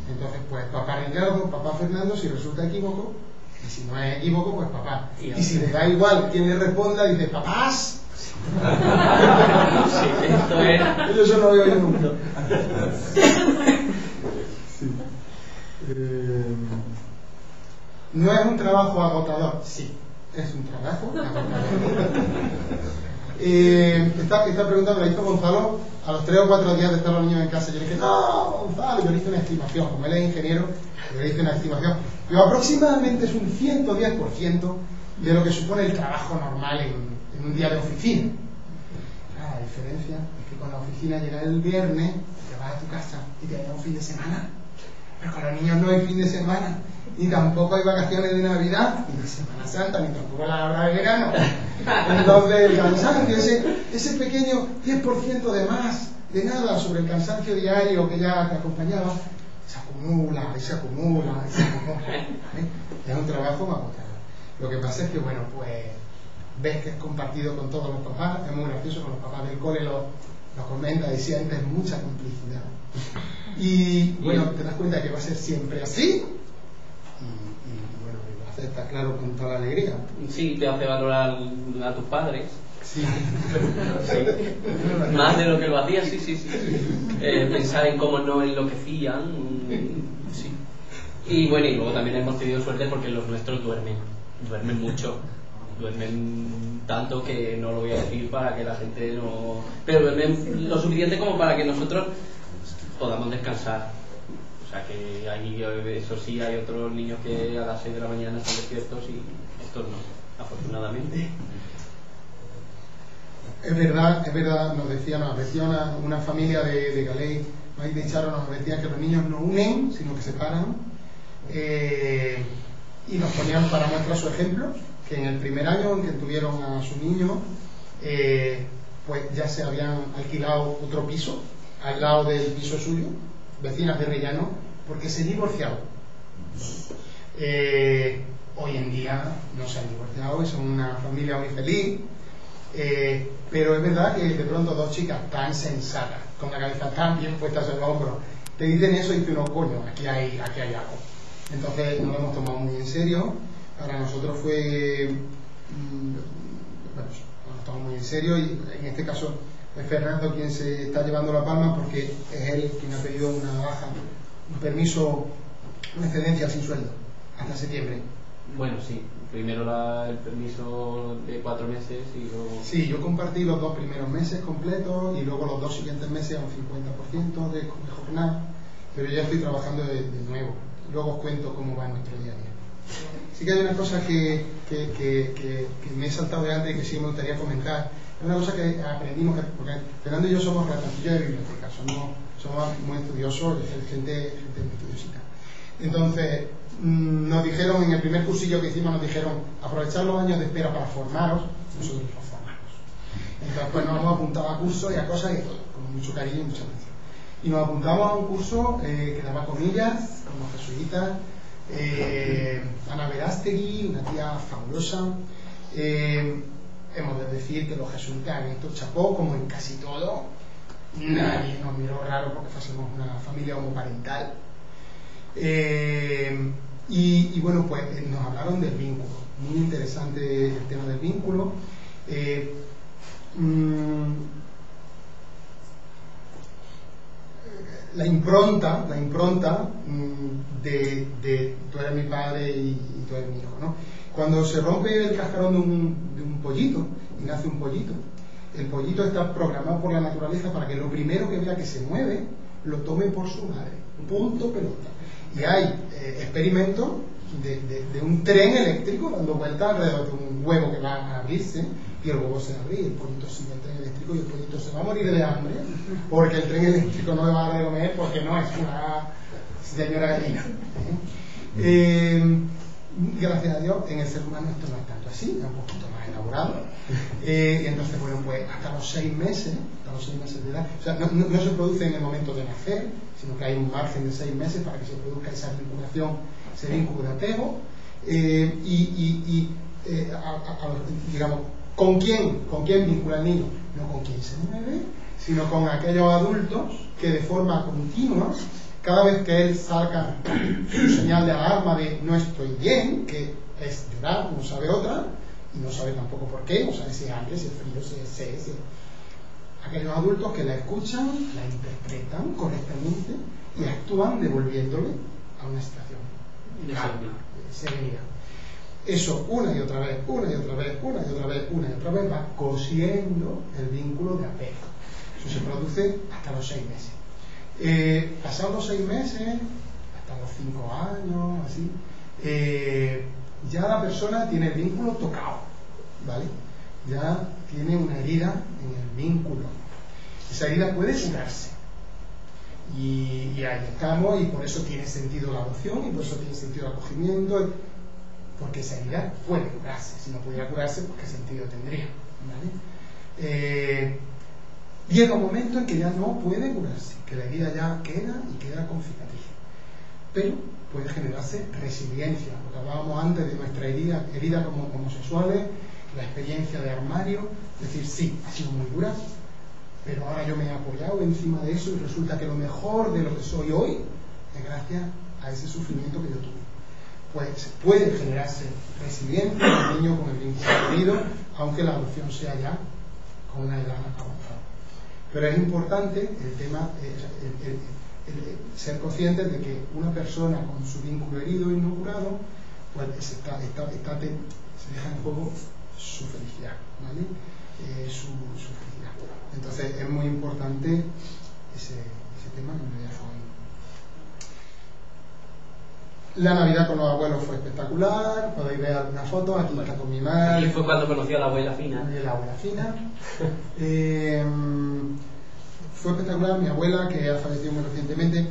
S2: Entonces, pues papá Ricardo, papá Fernando, si resulta equívoco, y si no es equívoco, pues papá. Y si le da igual quien le responda, dice papás.
S3: Sí, esto es.
S2: Yo eso no veo yo nunca. Sí. No es un trabajo agotador, sí, es un trabajo agotador. Esta pregunta me la hizo Gonzalo a los 3 o 4 días de estar los niños en casa. Yo le dije, no, Gonzalo, yo le hice una estimación, como él es ingeniero, yo le hice una estimación. Pero aproximadamente es un 110% de lo que supone el trabajo normal en un día de oficina. La diferencia es que con la oficina llega el viernes, te vas a tu casa y te da un fin de semana. Pero con los niños no hay fin de semana, ni tampoco hay vacaciones de Navidad, ni de Semana Santa, ni tampoco la hora de verano. Entonces el cansancio, ese pequeño 10% de más, de nada, sobre el cansancio diario que ya te acompañaba, se acumula. ¿Vale? Es un trabajo agotador. Lo que pasa es que, bueno, pues ves que es compartido con todos los papás. Es muy gracioso, con los papás del cole lo comenta y sientes mucha complicidad. Y bueno, te das cuenta que va a ser siempre así. Y bueno, lo aceptas, claro, con toda la alegría.
S3: Sí, te hace valorar a tus padres.
S2: Sí.
S3: Más de lo que lo hacías, sí. Pensar en cómo no enloquecían. Sí. Y bueno, y luego también hemos tenido suerte porque los nuestros duermen mucho. Duermen tanto que no lo voy a decir para que la gente no... Pero duermen lo suficiente como para que nosotros podamos descansar. O sea que hay, eso sí, hay otros niños que a las 6 de la mañana están despiertos y estos no, afortunadamente.
S2: Es verdad, nos decía una familia de Galey, Maíz de Charo, nos decía que los niños no unen, sino que separan, y nos ponían para muestra su ejemplo, que en el primer año en que tuvieron a su niño, pues ya se habían alquilado otro piso, al lado del piso suyo, vecinas de Rellano, porque se divorciaron. Hoy en día no se han divorciado, son una familia muy feliz. Pero es verdad que de pronto dos chicas tan sensatas, con la cabeza tan bien puesta sobre el hombro, te dicen eso y tú no, coño, aquí hay algo. Entonces nos lo hemos tomado muy en serio. Para nosotros fue nos tomamos muy en serio, y en este caso es Fernando quien se está llevando la palma, porque es él quien ha pedido una baja, un permiso, una excedencia sin sueldo hasta septiembre.
S3: Bueno, sí, primero el permiso de 4 meses y luego...
S2: Sí, yo compartí los 2 primeros meses completos y luego los 2 siguientes meses a un 50% de jornada, pero ya estoy trabajando de nuevo. Luego os cuento cómo va nuestro día a día. Sí que hay una cosa que me he saltado de antes y que sí me gustaría comentar. Es una cosa que aprendimos, porque Fernando y yo somos ratoncillos de biblioteca, somos muy estudiosos, gente muy estudiosita. Entonces, nos dijeron, en el primer cursillo que hicimos, nos dijeron aprovechar los años de espera para formaros. Nosotros nos formamos. Entonces, pues nos hemos apuntado a cursos y a cosas y todo, con mucho cariño y mucha atención. Y nos apuntamos a un curso que daba comillas, como jesuitas, Ana Verástegui, una tía fabulosa. Hemos de decir que los jesuitas han hecho chapó, como en casi todo. Nadie nos miró raro porque fuésemos una familia homoparental. Y bueno, pues nos hablaron del vínculo, muy interesante el tema del vínculo. La impronta de tú eres mi padre y tú eres mi hijo, ¿no? Cuando se rompe el cascarón de un pollito y nace un pollito, el pollito está programado por la naturaleza para que lo primero que vea que se mueve lo tome por su madre, punto pelota. Y hay experimentos de un tren eléctrico dando vueltas alrededor de un huevo que va a abrirse, y el huevo se abre y el pollito sigue el tren eléctrico y el pollito se va a morir de hambre porque el tren eléctrico no le va a dar de comer porque no es una señora gallina. Gracias a Dios en el ser humano esto no es tanto así, es un poquito más elaborado. Y entonces, bueno, pues hasta los 6 meses de edad, o sea, no se produce en el momento de nacer, sino que hay un margen de 6 meses para que se produzca esa vinculación, ese vínculo de apego. Digamos, ¿con quién vincula el niño? No con quién se mueve, sino con aquellos adultos que de forma continua, cada vez que él saca su señal de alarma de no estoy bien, que es llorar, no sabe otra, y no sabe tampoco por qué, no sabe si es hambre, si es frío, si es sed, aquellos adultos que la escuchan, la interpretan correctamente y actúan devolviéndole a una situación de serenidad. Eso una y otra vez va cosiendo el vínculo de apego. Eso se produce hasta los 6 meses. Pasados los 6 meses, hasta los 5 años, así, ya la persona tiene el vínculo tocado, ¿vale? Ya tiene una herida en el vínculo. Esa herida puede curarse. Y ahí estamos, y por eso tiene sentido la adopción, y por eso tiene sentido el acogimiento, porque esa herida puede curarse. Si no pudiera curarse, pues qué sentido tendría, ¿vale? Llega un momento en que ya no puede curarse, que la herida ya queda y queda con cicatriz. Pero puede generarse resiliencia, lo que hablábamos antes de nuestra herida como homosexuales, la experiencia de armario, es decir, sí, ha sido muy dura, pero ahora yo me he apoyado encima de eso y resulta que lo mejor de lo que soy hoy es gracias a ese sufrimiento que yo tuve. Pues puede generarse resiliencia en el niño con el vínculo perdido, aunque la adopción sea ya con una edad avanzada. Pero es importante el tema, el ser conscientes de que una persona con su vínculo herido y no curado, pues se deja en juego su felicidad, ¿vale? Su felicidad. Entonces es muy importante ese tema que me dejo hoy. La Navidad con los abuelos fue espectacular, podéis ver algunas fotos, aquí está con mi madre.
S3: Y fue cuando conocí a la abuela fina.
S2: La abuela fina. Fue espectacular, mi abuela, que ha fallecido muy recientemente,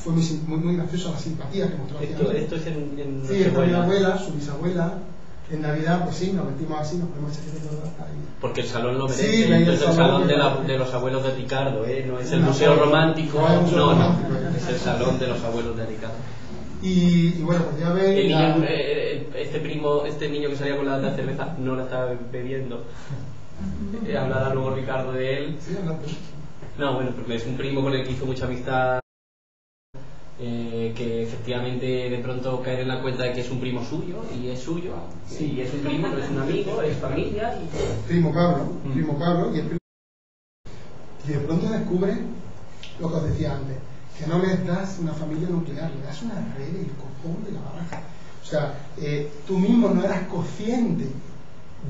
S2: fue muy graciosa la simpatía que mostró hacia mí.
S3: Esto es en
S2: sí, esta es mi abuela, su bisabuela. En Navidad, pues sí, nos vestimos así, nos ponemos chaquetas ahí.
S3: Porque el salón lo merece.
S2: Sí,
S3: entonces el salón de los abuelos de Ricardo, no es el museo romántico, no, es el salón de los abuelos de Ricardo.
S2: Y bueno, pues ya ven.
S3: Este niño que salía con la cerveza no la estaba bebiendo. Hablará luego Ricardo de él.
S2: Sí,
S3: no, bueno, porque es un primo con el que hizo mucha amistad. Que efectivamente de pronto caer en la cuenta de que es un primo suyo y es suyo, sí, y es un primo, no es un amigo, es familia.
S2: Primo Pablo, y de pronto descubre lo que os decía antes, que no les das una familia nuclear, le das una red del copón de la baraja. O sea, tú mismo no eras consciente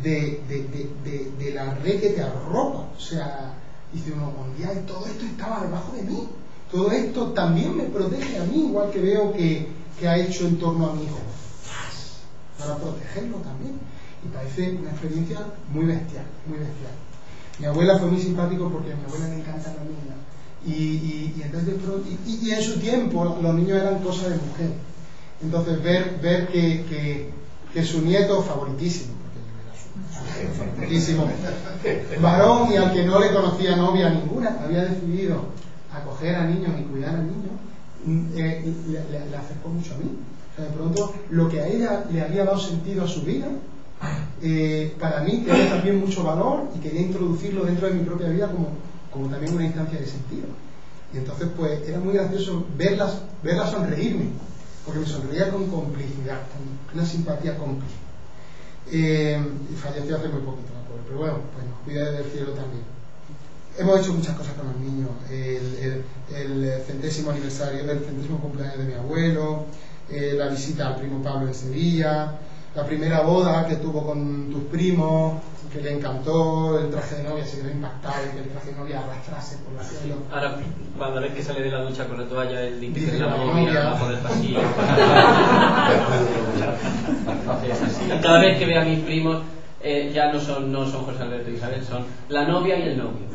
S2: de la red que te arropa. O sea, dice uno, un día todo esto estaba debajo de mí. Todo esto también me protege a mí, igual que veo que ha hecho en torno a mi hijo, para protegerlo también. Y parece una experiencia muy bestial, muy bestial. Mi abuela fue muy simpático porque a mi abuela le encantan los niños. Y entonces y en su tiempo los niños eran cosa de mujer. Entonces ver que su nieto favoritísimo, favoritísimo, varón, y al que no le conocía novia ninguna, había decidido acoger a niños y cuidar a niños, le acercó mucho a mí. O sea, de pronto lo que a ella le había dado sentido a su vida, para mí tenía también mucho valor y quería introducirlo dentro de mi propia vida como también una instancia de sentido. Y entonces pues era muy gracioso verla sonreírme, porque me sonreía con complicidad, con una simpatía cómplice. Y falleció hace muy poquito, pero bueno, pues nos cuida del cielo también. Hemos hecho muchas cosas con los niños, el centésimo aniversario, el centésimo cumpleaños de mi abuelo, la visita al primo Pablo en Sevilla, la primera boda que tuvo con tus primos, que le encantó, el traje de novia, se quedó impactado y que el traje de novia arrastrase por el cielo.
S3: Ahora, cuando ves que sale de la ducha con la toalla, él dice que la novia va por el pasillo. Y cada vez que ve a mis primos, ya no son José Alberto y Isabel, son la novia y el novio.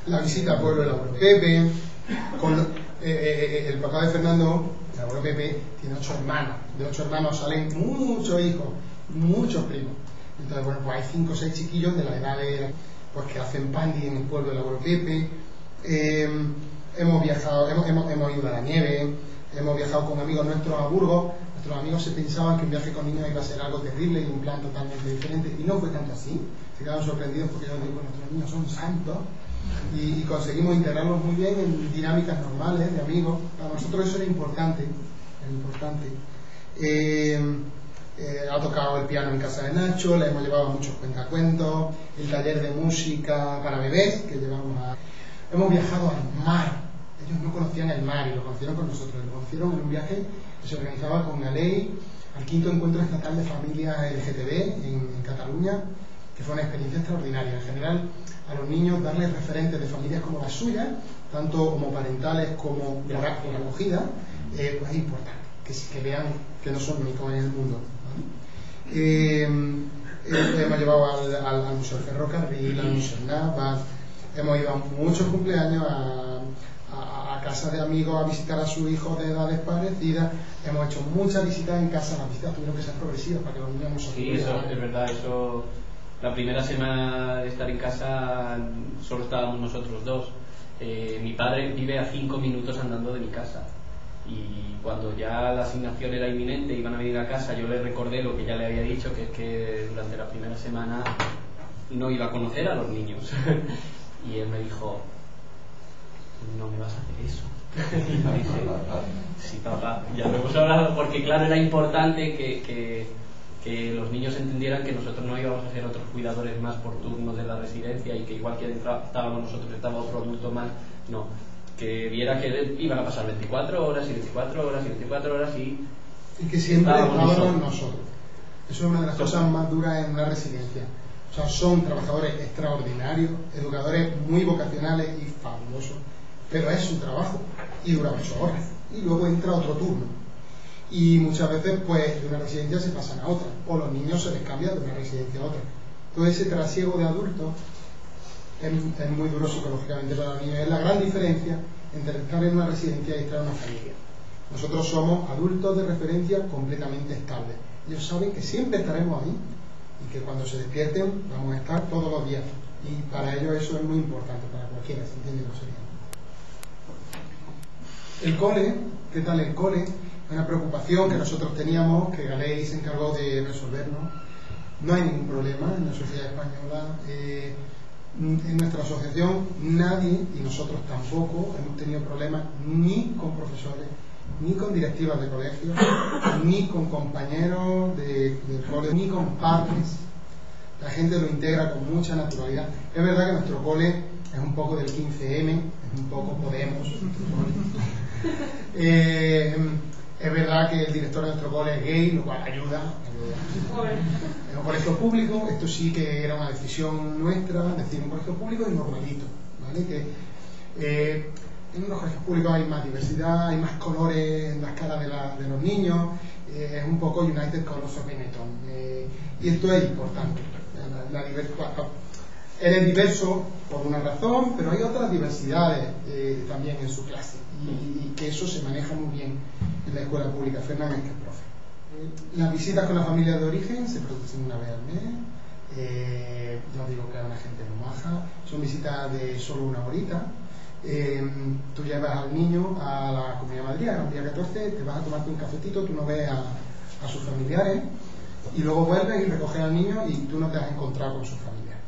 S2: La visita al pueblo del abuelo Pepe, el papá de Fernando, el abuelo Pepe, tiene 8 hermanos. De 8 hermanos salen muchos hijos, muchos primos. Entonces, bueno, pues hay 5 o 6 chiquillos de la edad de, pues, que hacen pandi en el pueblo del abuelo Pepe. Hemos viajado, hemos ido a la nieve, hemos viajado con amigos nuestros a Burgos. Nuestros amigos se pensaban que un viaje con niños iba a ser algo terrible y un plan totalmente diferente, y no fue tanto así. Se quedaron sorprendidos porque yo les digo, nuestros niños son santos, y conseguimos integrarlos muy bien en dinámicas normales de amigos. Para nosotros eso era importante. Ha tocado el piano en casa de Nacho, le hemos llevado a muchos cuentacuentos, el taller de música para bebés que llevamos a... Hemos viajado al mar. Ellos no conocían el mar y lo conocieron con nosotros. Lo conocieron en un viaje que se organizaba con la ley al 5º encuentro estatal de familias LGTB en Cataluña, que fue una experiencia extraordinaria. En general, a los niños darles referentes de familias como la suya, tanto homoparentales como por acogida, es importante, que vean que no son únicos en el mundo, ¿no? Hemos llevado al Museo Ferrocarril, al Museo Navas, hemos ido a muchos cumpleaños, a casas de amigos a visitar a sus hijos de edades parecidas. Hemos hecho muchas visitas en casa. Las visitas tuvieron que ser progresivas para que los niños no se
S3: Sí, eso es verdad. Eso, la primera semana de estar en casa solo estábamos nosotros dos. Mi padre vive a 5 minutos andando de mi casa, y cuando ya la asignación era inminente, iban a venir a casa, yo le recordé lo que ya le había dicho, que es que durante la primera semana no iba a conocer a los niños. Y él me dijo, no me vas a hacer eso. Y yo dije, sí, papá, ya lo hemos hablado, porque claro, era importante que los niños entendieran que nosotros no íbamos a ser otros cuidadores más por turnos de la residencia, y que igual que estábamos nosotros, estaba otro adulto más. No, que viera que iban a pasar 24 horas y 24 horas y 24 horas y
S2: que siempre estábamos nosotros. Eso es una de las cosas más duras en una residencia. O sea, son trabajadores extraordinarios, educadores muy vocacionales y fabulosos, pero es su trabajo y dura 8 horas y luego entra otro turno, y muchas veces pues de una residencia se pasan a otra, o los niños se les cambian de una residencia a otra. Todo ese trasiego de adultos es muy duro psicológicamente para los niños. Es la gran diferencia entre estar en una residencia y estar en una familia. Nosotros somos adultos de referencia completamente estables. Ellos saben que siempre estaremos ahí y que cuando se despierten vamos a estar todos los días, y para ellos eso es muy importante, para cualquiera, ¿se entiende? No sería. El cole, ¿qué tal el cole? Una preocupación que nosotros teníamos, que Galey se encargó de resolvernos. No hay ningún problema en la sociedad española. En nuestra asociación nadie, y nosotros tampoco, hemos tenido problemas ni con profesores, ni con directivas de colegios, ni con compañeros del cole, ni con padres. La gente lo integra con mucha naturalidad. Es verdad que nuestro cole es un poco del 15M, es un poco Podemos. Es verdad que el director de nuestro cole es gay, lo cual ayuda. Es un colegio público, esto sí que era una decisión nuestra, decir un colegio público y normalito, ¿vale? Que en unos colegios públicos hay más diversidad, hay más colores en las caras de los niños, es un poco United Colors of Benetton, y esto es importante. La diversidad. Él es diverso por una razón, pero hay otras diversidades también en su clase, y que eso se maneja muy bien en la escuela pública. Fernández, que es profe. Las visitas con la familia de origen se producen una vez al mes. Yo digo que a una gente muy maja, son visitas de solo una horita. Tú llevas al niño a la Comunidad de Madrid, el día 14, te vas a tomarte un cafetito, tú no ves a sus familiares, y luego vuelves y recoges al niño y tú no te has encontrado con sus familiares.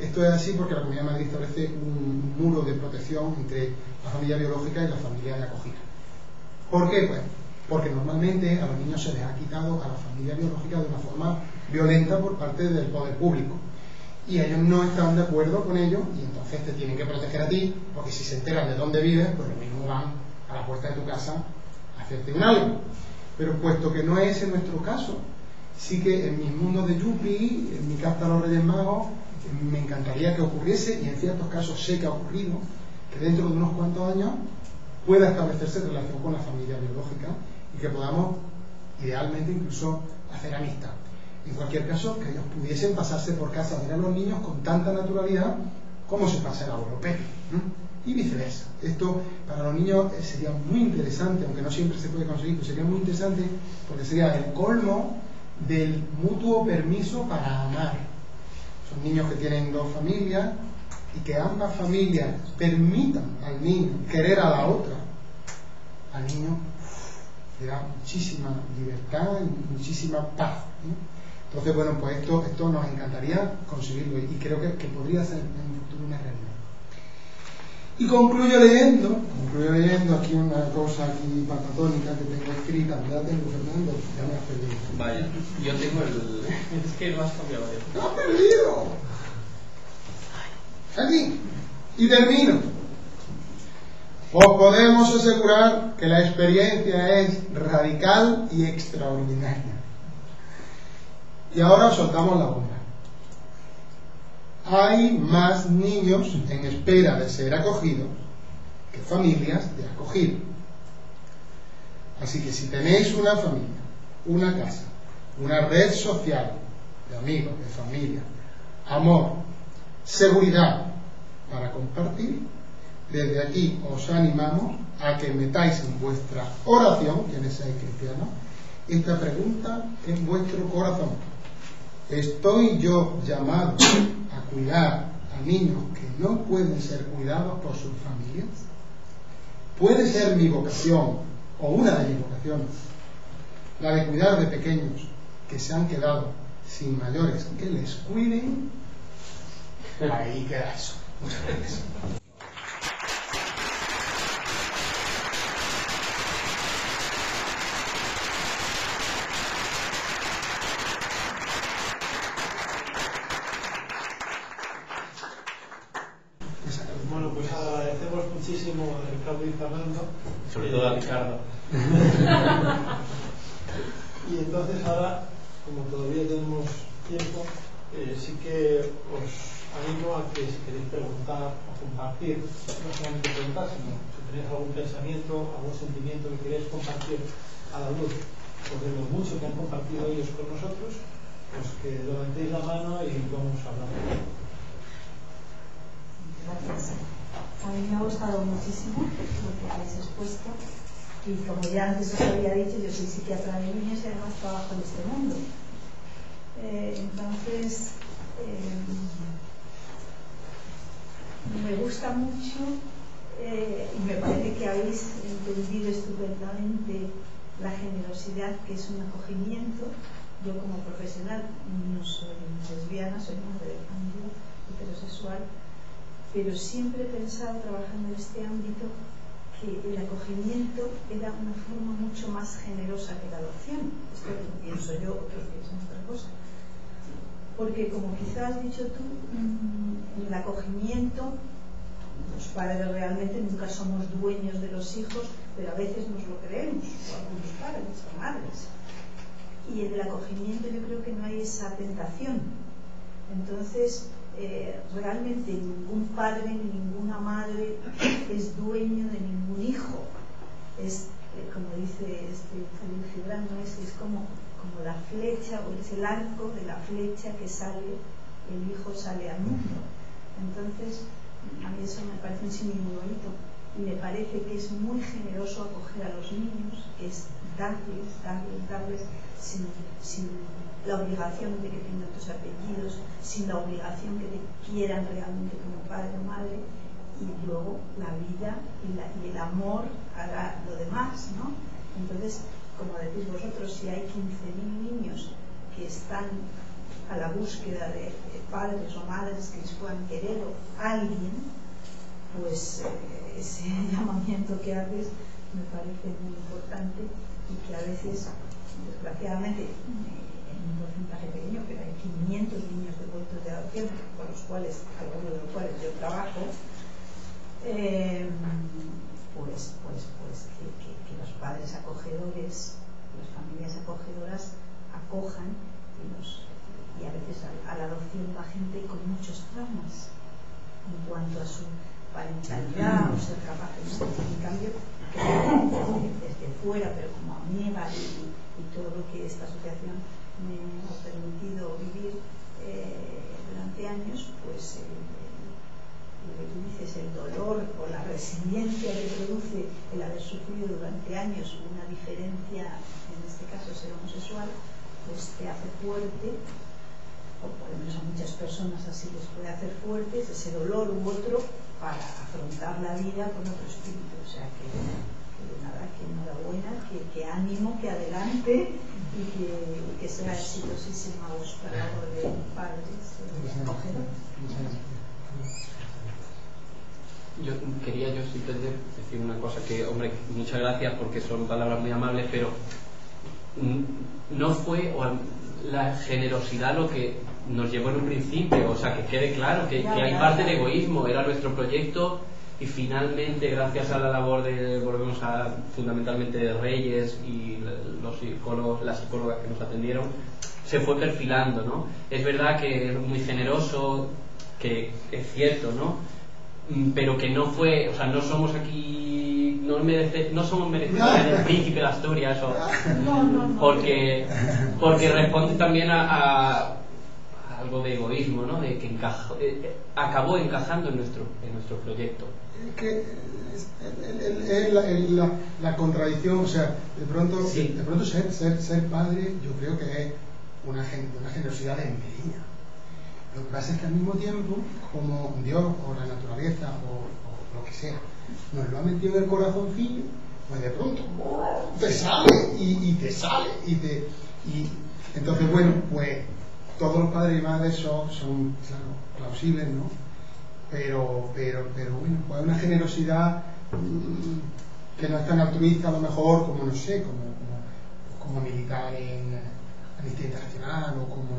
S2: Esto es así porque la Comunidad de Madrid establece un muro de protección entre la familia biológica y la familia de acogida. ¿Por qué? Pues porque normalmente a los niños se les ha quitado a la familia biológica de una forma violenta por parte del poder público, y ellos no están de acuerdo con ello, y entonces te tienen que proteger a ti, porque si se enteran de dónde vives, pues lo mismo van a la puerta de tu casa a hacerte un algo. Pero puesto que no es en nuestro caso, sí que en mis mundos de Yupi, en mi carta a los Reyes Magos, me encantaría que ocurriese, y en ciertos casos sé que ha ocurrido, que dentro de unos cuantos años pueda establecerse relación con la familia biológica y que podamos idealmente incluso hacer amistad. En cualquier caso, que ellos pudiesen pasarse por casa a ver a los niños con tanta naturalidad como se pasa el abuelo Pepe, ¿no? Y viceversa. Esto para los niños sería muy interesante, aunque no siempre se puede conseguir, pero sería muy interesante porque sería el colmo del mutuo permiso para amar. Son niños que tienen dos familias, y que ambas familias permitan al niño querer a la otra, al niño le da muchísima libertad y muchísima paz, ¿no? Entonces, bueno, pues esto nos encantaría conseguirlo, y creo que podría ser en un futuro una realidad. Y concluyo leyendo aquí una cosa aquí patatónica que tengo escrita. ¿Ya tengo, Fernando? Ya me has perdido.
S3: Vaya, yo tengo el... Es que no has cambiado de...
S2: ¡No has perdido! Aquí. Y termino. Os podemos asegurar que la experiencia es radical y extraordinaria. Y ahora os soltamos la bomba. Hay más niños en espera de ser acogidos que familias de acogido. Así que si tenéis una familia, una casa, una red social de amigos, de familia, amor, seguridad para compartir, desde aquí os animamos a que metáis en vuestra oración, quienes seáis cristianos, esta pregunta en vuestro corazón: ¿estoy yo llamado a cuidar a niños que no pueden ser cuidados por sus familias? ¿Puede ser mi vocación, o una de mis vocaciones, la de cuidar de pequeños que se han quedado sin mayores que les cuiden? Ahí queda eso. Muchas gracias.
S1: Bueno, pues agradecemos muchísimo a Ricardo y Fernando.
S3: Sobre todo a Ricardo.
S1: Y entonces ahora, como todavía tenemos tiempo, sí que os animo a que si queréis preguntar o compartir, no solamente preguntar, sino si tenéis algún pensamiento, algún sentimiento que queréis compartir a la luz, pues de lo mucho que han compartido ellos con nosotros, pues que levantéis la mano y vamos a hablar.
S5: Gracias. A mí me ha gustado muchísimo lo que habéis expuesto y como ya antes os había dicho, yo soy psiquiatra de niños y además trabajo en este mundo. Entonces, me gusta mucho y me parece que habéis entendido estupendamente la generosidad que es un acogimiento. Yo como profesional no soy lesbiana, soy madre de familia heterosexual, pero siempre he pensado, trabajando en este ámbito, que el acogimiento era una forma mucho más generosa que la adopción. Esto lo pienso yo, otros piensan otra cosa. Porque, como quizás has dicho tú, en el acogimiento, los padres realmente nunca somos dueños de los hijos, pero a veces nos lo creemos, o algunos padres o madres. Y en el acogimiento yo creo que no hay esa tentación. Entonces, realmente ningún padre ni ninguna madre es dueño de ningún hijo. Es, como dice Khalil Gibran, ¿no? es como la flecha, o es el arco de la flecha que sale, el hijo sale al mundo. Entonces, a mí eso me parece un símil muy bonito y me parece que es muy generoso acoger a los niños, que es darles sin la obligación de que tengan tus apellidos, sin la obligación que te quieran realmente como padre o madre, y luego la vida y el amor hará lo demás, ¿no? Entonces, como decís vosotros, si hay 15.000 niños que están a la búsqueda de padres o madres que les puedan querer o alguien, pues ese llamamiento que haces me parece muy importante y que a veces, desgraciadamente, en un porcentaje pequeño, pero hay 500 niños devueltos de adopción, con los cuales, algunos de los cuales yo trabajo, que los padres acogedores, las familias acogedoras acojan y a veces a la adopción va gente con muchos traumas en cuanto a su parentalidad o ser capaces. En cambio, desde fuera, pero como amiga y todo lo que esta asociación me ha permitido vivir durante años, pues lo que tú dices, el dolor o la resiliencia que produce el haber sufrido durante años una diferencia, en este caso ser homosexual, pues te hace fuerte, o por lo menos a muchas personas así les puede hacer fuertes, ese dolor u otro, para afrontar la vida con otro espíritu. O sea que nada, que enhorabuena, que ánimo, que adelante y que sea exitosísima vuestra labor de padres acogedores.
S3: Yo quería simplemente decir una cosa, que hombre, muchas gracias porque son palabras muy amables, pero no fue la generosidad lo que nos llevó en un principio, o sea, que quede claro que hay parte de egoísmo, era nuestro proyecto y finalmente, gracias a la labor volvemos a fundamentalmente de Reyes y los psicólogos, las psicólogas que nos atendieron, se fue perfilando, ¿no? Es verdad que es muy generoso, que es cierto, ¿no? Pero que no fue, o sea, no somos aquí, no somos merecedores del príncipe de Asturias, porque responde también a algo de egoísmo, ¿no? De que acabó encajando en nuestro proyecto.
S2: Que es la contradicción, o sea, de pronto ser padre, yo creo que es una generosidad desmedida. Lo que pasa es que al mismo tiempo, como Dios o la naturaleza o lo que sea nos lo ha metido en el corazoncillo, pues de pronto te sale y te sale y entonces, bueno, pues todos los padres y madres son claro, plausibles, ¿no? Pero bueno, pues hay una generosidad que no es tan altruista a lo mejor como, no sé, como militar en Amnistía Internacional o como,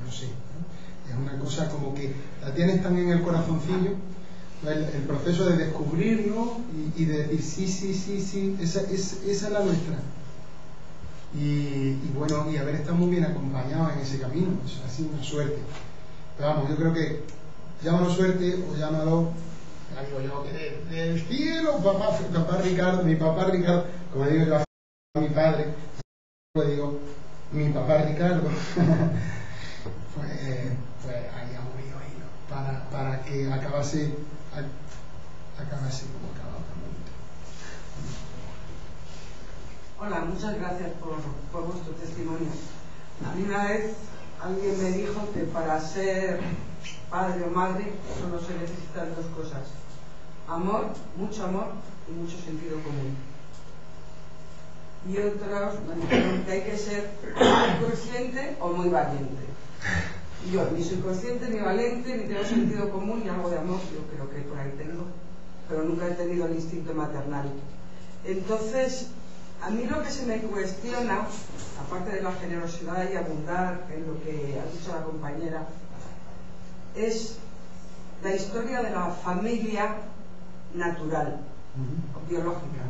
S2: no sé, ¿no? Es una cosa como que la tienes tan en el corazoncillo, el proceso de descubrirlo y de decir sí, esa es la nuestra. Y bueno, y haber estado muy bien acompañado en ese camino, eso ha sido una suerte. Pero vamos, yo creo que llámalo suerte o llámalo, ya digo yo, que del cielo, papá Ricardo, mi papá Ricardo, como digo yo a mi padre, pues digo, mi papá Ricardo, pues ahí ha morido ahí, ¿no? Para que acabase como acababa también.
S6: Hola, muchas gracias por vuestro testimonio. A mí una vez alguien me dijo que para ser padre o madre solo se necesitan dos cosas: amor, mucho amor y mucho sentido común. Y otros me dijeron que hay que ser muy consciente o muy valiente. Y yo ni soy consciente ni valiente, ni tengo sentido común ni algo de amor, yo creo que por ahí tengo, pero nunca he tenido el instinto maternal. Entonces, a mí lo que se me cuestiona, aparte de la generosidad y abundar en lo que ha dicho la compañera, es la historia de la familia natural o biológica.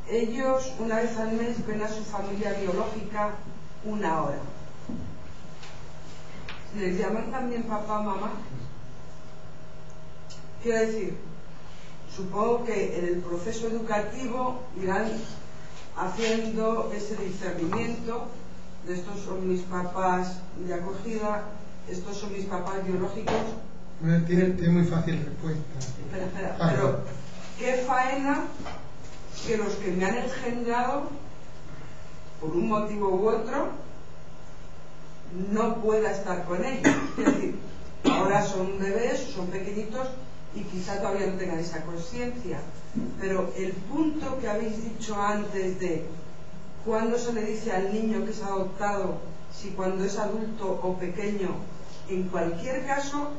S6: Ellos una vez al mes ven a su familia biológica 1 hora. ¿Les llaman también papá, mamá? Quiero decir, supongo que en el proceso educativo irán haciendo ese discernimiento de estos son mis papás de acogida, estos son mis papás biológicos.
S2: Tiene muy fácil respuesta.
S6: Espera, pero qué faena que los que me han engendrado por un motivo u otro no pueda estar con ellos. Es decir, ahora son bebés, son pequeñitos y quizá todavía no tengan esa conciencia, pero el punto que habéis dicho antes de cuándo se le dice al niño que es adoptado, si cuando es adulto o pequeño, en cualquier caso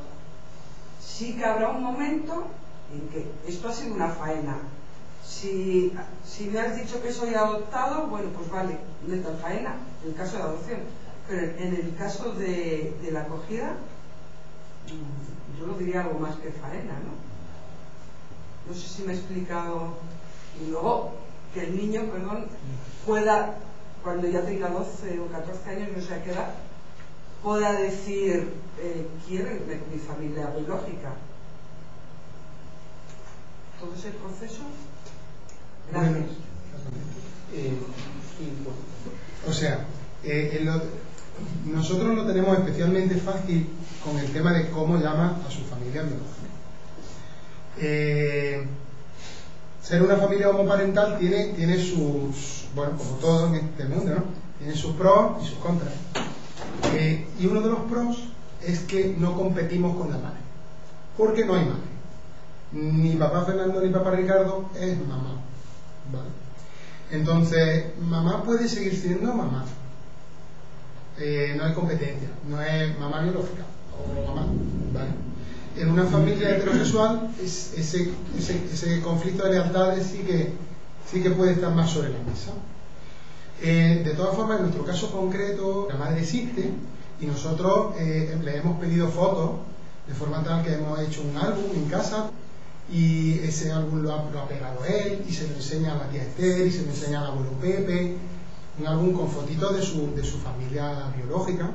S6: sí que habrá un momento en que esto ha sido una faena. Si me has dicho que soy adoptado, bueno, pues vale, no es tan faena en el caso de adopción, pero en el caso de la acogida yo lo diría algo más que faena, ¿no? No sé si me he explicado. Y luego que el niño, pueda, cuando ya tenga 12 o 14 años, no sé a qué edad, pueda decir quiero irme con mi familia biológica. Todo ese proceso. Gracias.
S2: O sea, nosotros lo tenemos especialmente fácil con el tema de cómo llama a su familia biológica. Ser una familia homoparental tiene sus, bueno, como todo en este mundo, ¿no? Tiene sus pros y sus contras. Y uno de los pros es que no competimos con la madre, porque no hay madre. Ni papá Fernando ni papá Ricardo es mamá, ¿vale? Entonces, mamá puede seguir siendo mamá. No hay competencia, no es mamá biológica o mamá, ¿vale? En una familia heterosexual ese conflicto de lealtades sí que puede estar más sobre la mesa. De todas formas, en nuestro caso concreto, la madre existe y nosotros le hemos pedido fotos de forma tal que hemos hecho un álbum en casa y ese álbum lo ha pegado él y se lo enseña a la tía Esther y se lo enseña al abuelo Pepe, un álbum con fotitos de su familia biológica,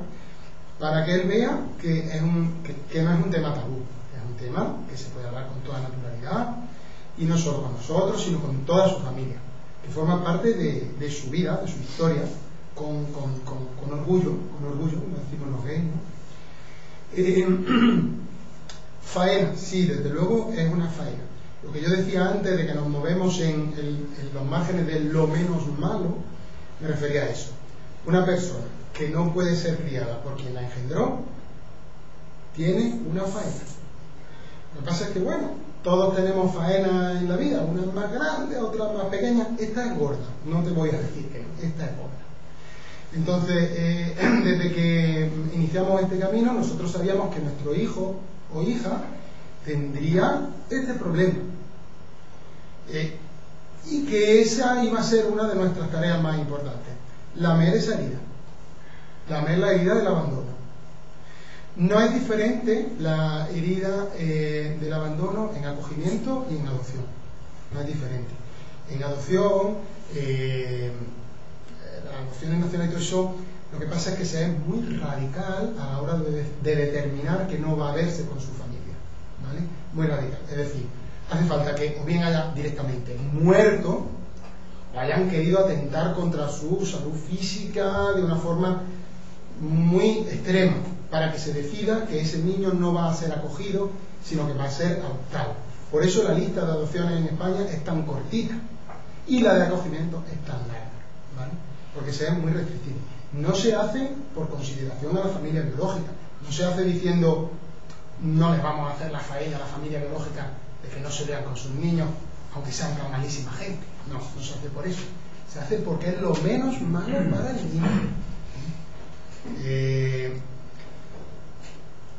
S2: para que él vea que no es un tema tabú, es un tema que se puede hablar con toda naturalidad y no solo con nosotros, sino con toda su familia, que forma parte de su vida, de su historia, con orgullo, como decimos los gays, ¿no? Faena, sí, desde luego es una faena. Lo que yo decía antes de que nos movemos en los márgenes de lo menos malo, me refería a eso. Una persona que no puede ser criada por quien la engendró tiene una faena. Lo que pasa es que, bueno, todos tenemos faenas en la vida, unas más grandes, otras más pequeñas. Esta es gorda, no te voy a decir que no, esta es gorda. Entonces, desde que iniciamos este camino, nosotros sabíamos que nuestro hijo o hija tendría este problema. Y que esa iba a ser una de nuestras tareas más importantes. Lamer esa herida. Lamer la herida del abandono. No es diferente la herida del abandono en acogimiento y en adopción. No es diferente. En adopción, las adopciones nacionales y todo eso, lo que pasa es que se es muy radical a la hora de determinar que no va a verse con su familia, ¿vale? Muy radical. Es decir, hace falta que o bien haya directamente muerto o hayan querido atentar contra su salud física de una forma muy extrema para que se decida que ese niño no va a ser acogido, sino que va a ser adoptado. Por eso la lista de adopciones en España es tan cortita y la de acogimiento es tan larga, ¿vale? Porque se es muy restrictivo. No se hace por consideración a la familia biológica, no se hace diciendo no les vamos a hacer la faena a la familia biológica de que no se vean con sus niños, aunque sean tan malísima gente. No, no se hace por eso. Se hace porque es lo menos malo para el niño.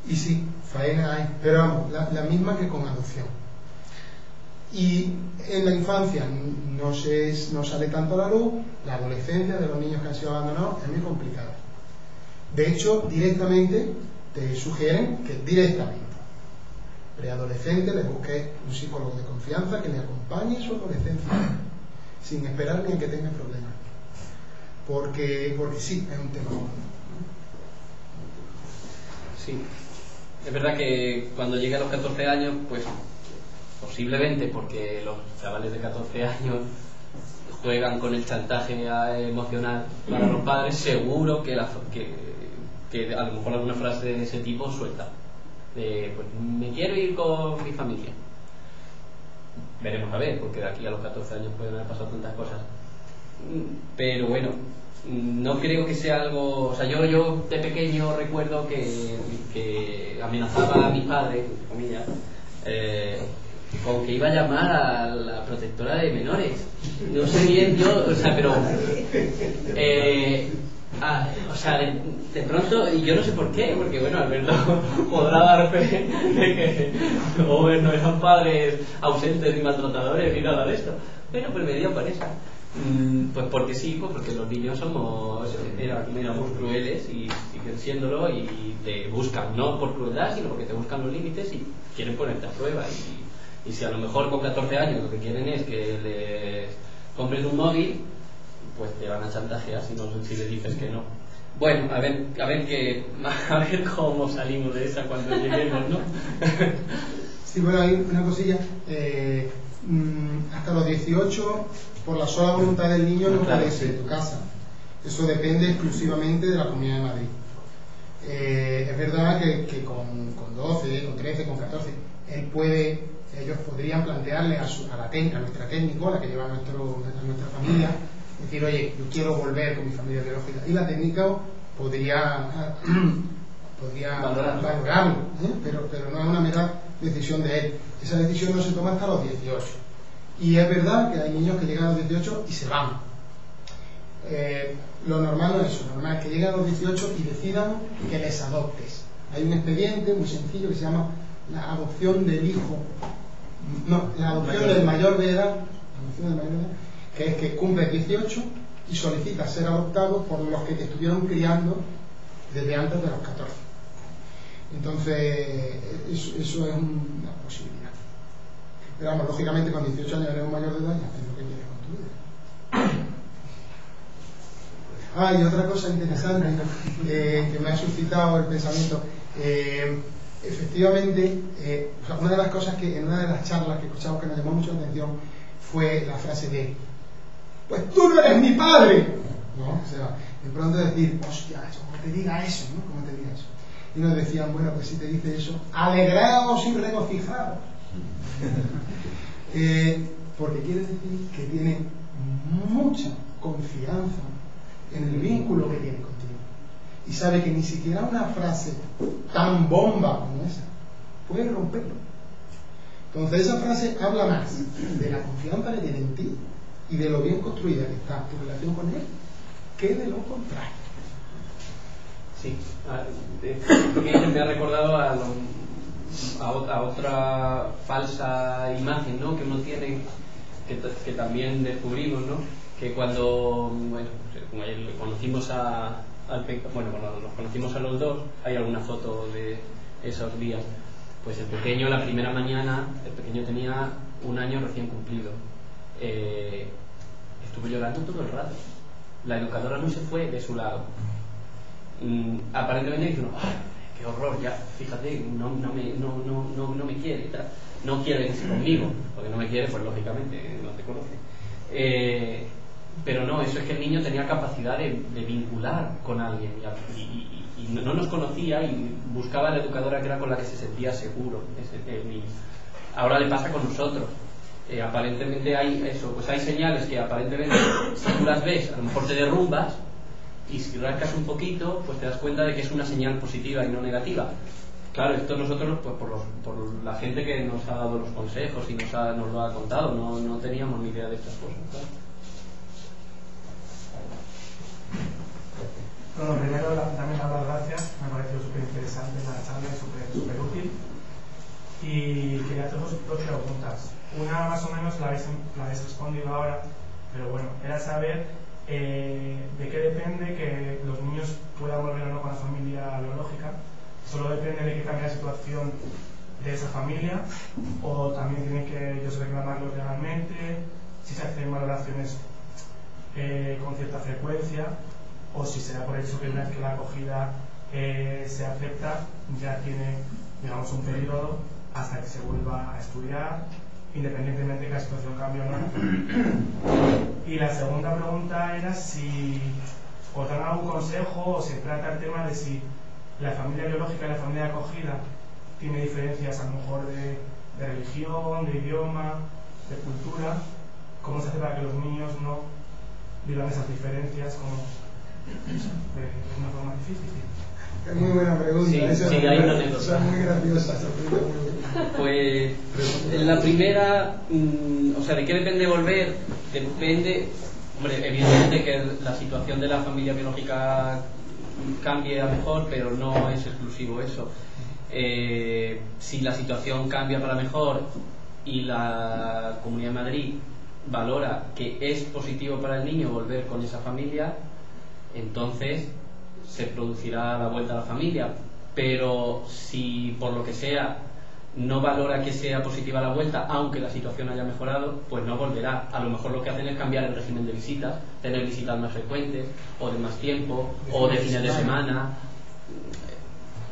S2: Y sí, faena hay, pero vamos, la misma que con adopción. Y en la infancia no sale tanto a la luz. La adolescencia de los niños que han sido abandonados es muy complicada. De hecho, directamente te sugieren que preadolescente le busque un psicólogo de confianza que le acompañe en su adolescencia sin esperar ni a que tenga problemas, porque sí, es un tema.
S3: Sí, es verdad que cuando llegue a los 14 años, pues posiblemente porque los chavales de 14 años juegan con el chantaje emocional para los padres, seguro que a lo mejor alguna frase de ese tipo suelta. Pues me quiero ir con mi familia. Veremos a ver, porque de aquí a los 14 años pueden haber pasado tantas cosas. Pero bueno, no creo que sea algo... O sea, yo de pequeño recuerdo que amenazaba a mis padres, entre comillas, con que iba a llamar a la protectora de menores. No sé bien yo, o sea, pero... o sea, de pronto, y yo no sé por qué, porque bueno, Alberto podrá dar fe de que no eran padres ausentes ni maltratadores ni nada de esto. Bueno, pues me dio por esa. Pues porque sí, pues porque los niños éramos crueles y siguen siéndolo, y te buscan, no por crueldad, sino porque te buscan los límites y quieren ponerte a prueba. Y si a lo mejor con 14 años lo que quieren es que les compres un móvil, pues te van a chantajear si le dices que no. Bueno, a ver cómo salimos de esa cuando lleguemos, ¿no?
S2: Sí, bueno, hay una cosilla. Hasta los 18, por la sola voluntad del niño, no puede ser de tu casa. Eso depende exclusivamente de la Comunidad de Madrid. Es verdad que con 12, con 13, con 14, ellos podrían plantearle a nuestra técnico, a la que lleva a nuestra familia, decir, oye, yo quiero volver con mi familia biológica, y la técnica podría valorarlo, pero no es una mera decisión de él. Esa decisión no se toma hasta los 18, y es verdad que hay niños que llegan a los 18 y se van. Lo normal no es eso, lo normal es que lleguen a los 18 y decidan que les adoptes. Hay un expediente muy sencillo que se llama la adopción del hijo, la adopción del mayor de edad, que es que cumple 18 y solicita ser adoptado por los que te estuvieron criando desde antes de los 14. Entonces, eso es una posibilidad. Pero vamos, lógicamente con 18 años eres un mayor de edad y haces lo que quieres con tu vida. Y otra cosa interesante que me ha suscitado el pensamiento. Efectivamente, una de las cosas que en una de las charlas que escuchamos que nos llamó mucho la atención fue la frase de: pues tú no eres mi padre, ¿no? O sea, de pronto decir, hostia, como te diga eso, ¿no? Como te diga eso. Y nos decían, bueno, pues si te dice eso, alegraos y regocijaos. Porque quiere decir que tiene mucha confianza en el vínculo que tiene contigo. Y sabe que ni siquiera una frase tan bomba como esa puede romperlo. Entonces esa frase habla más de la confianza que tiene en ti y de lo bien construida que está tu relación con él, que de lo contrario.
S3: Sí, porque me ha recordado a otra falsa imagen, ¿no?, que uno tiene, que también descubrimos, ¿no?, que cuando conocimos cuando nos conocimos a los dos, hay alguna foto de esos días, pues el pequeño, la primera mañana, el pequeño tenía 1 año recién cumplido, estuve llorando todo el rato, la educadora no se fue de su lado, aparentemente dice uno, qué horror, ya, fíjate, no me quiere, no quiere irse conmigo, porque no me quiere, pues lógicamente no te conoce, pero no, eso es que el niño tenía capacidad de vincular con alguien y no nos conocía y buscaba a la educadora que era con la que se sentía seguro el niño. Ahora le pasa con nosotros. Aparentemente hay eso, pues hay señales que aparentemente si tú las ves a lo mejor te derrumbas, y si rascas un poquito pues te das cuenta de que es una señal positiva y no negativa. Claro, esto nosotros pues por la gente que nos ha dado los consejos y nos lo ha contado, no teníamos ni idea de estas cosas, ¿claro?
S7: Bueno, primero también dar las gracias, me ha parecido súper interesante la charla y súper útil. Y quería haceros 2 preguntas. Una más o menos la habéis respondido ahora, pero bueno, era saber de qué depende que los niños puedan volver o no con la familia biológica. ¿Solo depende de que cambie la situación de esa familia? ¿O también tienen que ellos reclamarlo legalmente? Si se hacen valoraciones con cierta frecuencia, o si se da por hecho que una vez que la acogida se acepta, ya tiene, digamos, un periodo hasta que se vuelva a estudiar, independientemente de que la situación cambie o no. Y la segunda pregunta era si os dan algún consejo o se trata el tema de si la familia biológica y la familia de acogida tiene diferencias a lo mejor de religión, de idioma, de cultura. ¿Cómo se hace para que los niños no vivan esas diferencias como de una forma difícil?
S2: Es muy buena pregunta.
S3: Sí, hay una anécdota.
S2: Es muy graciosa.
S3: Pues la primera, o sea, ¿de qué depende volver? Depende, hombre, evidentemente que la situación de la familia biológica cambie a mejor, pero no es exclusivo eso. Si la situación cambia para mejor y la Comunidad de Madrid valora que es positivo para el niño volver con esa familia, entonces se producirá la vuelta a la familia. Pero si por lo que sea no valora que sea positiva la vuelta, aunque la situación haya mejorado, pues no volverá. A lo mejor lo que hacen es cambiar el régimen de visitas, tener visitas más frecuentes, o de más tiempo, o de fines de semana,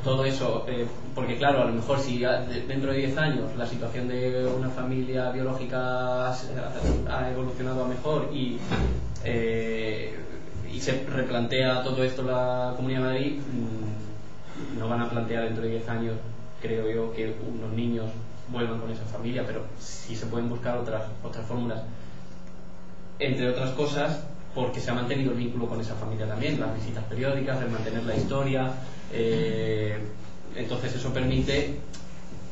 S3: todo eso, porque claro, a lo mejor si dentro de 10 años la situación de una familia biológica ha evolucionado a mejor y se replantea todo esto la Comunidad de Madrid, no van a plantear dentro de 10 años, creo yo, que unos niños vuelvan con esa familia, pero sí se pueden buscar otras fórmulas, entre otras cosas porque se ha mantenido el vínculo con esa familia también, las visitas periódicas, el mantener la historia, entonces eso permite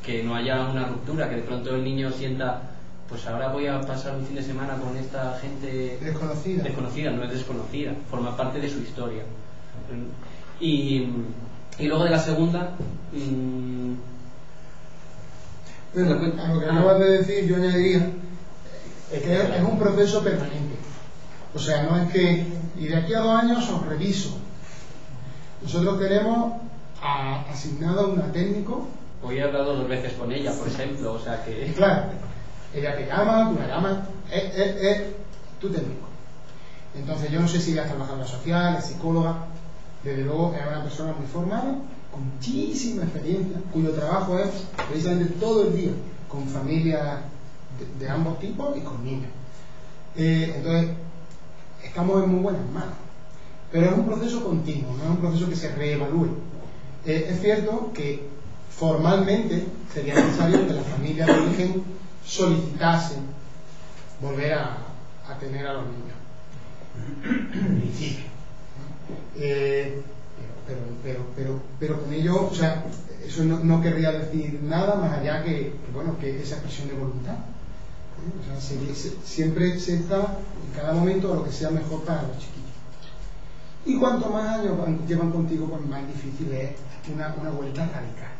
S3: que no haya una ruptura, que de pronto el niño sienta, pues ahora voy a pasar un fin de semana con esta gente desconocida, no es desconocida, forma parte de su historia. Y luego de la segunda,
S2: bueno, a lo que acabas de decir yo añadiría que es un proceso permanente, o sea, no es que y de aquí a 2 años os reviso. Nosotros tenemos asignado una técnico.
S3: Hoy he hablado 2 veces con ella, por ejemplo, o sea que...
S2: Claro, ella te llama, tú la llamas, es tu técnico. Entonces yo no sé si ella es trabajadora social, es psicóloga, desde luego es una persona muy formada, con muchísima experiencia, cuyo trabajo es precisamente todo el día con familias de ambos tipos y con niños. Entonces estamos en muy buenas manos, pero es un proceso continuo, no es un proceso que se reevalúe. Es cierto que formalmente sería necesario que las familias de origen solicitasen volver a tener a los niños en principio, pero con ello, o sea, eso no querría decir nada más allá que esa expresión de voluntad. O sea, siempre se está en cada momento a lo que sea mejor para los chiquillos. Y cuanto más años llevan contigo, pues más difícil es una vuelta radical.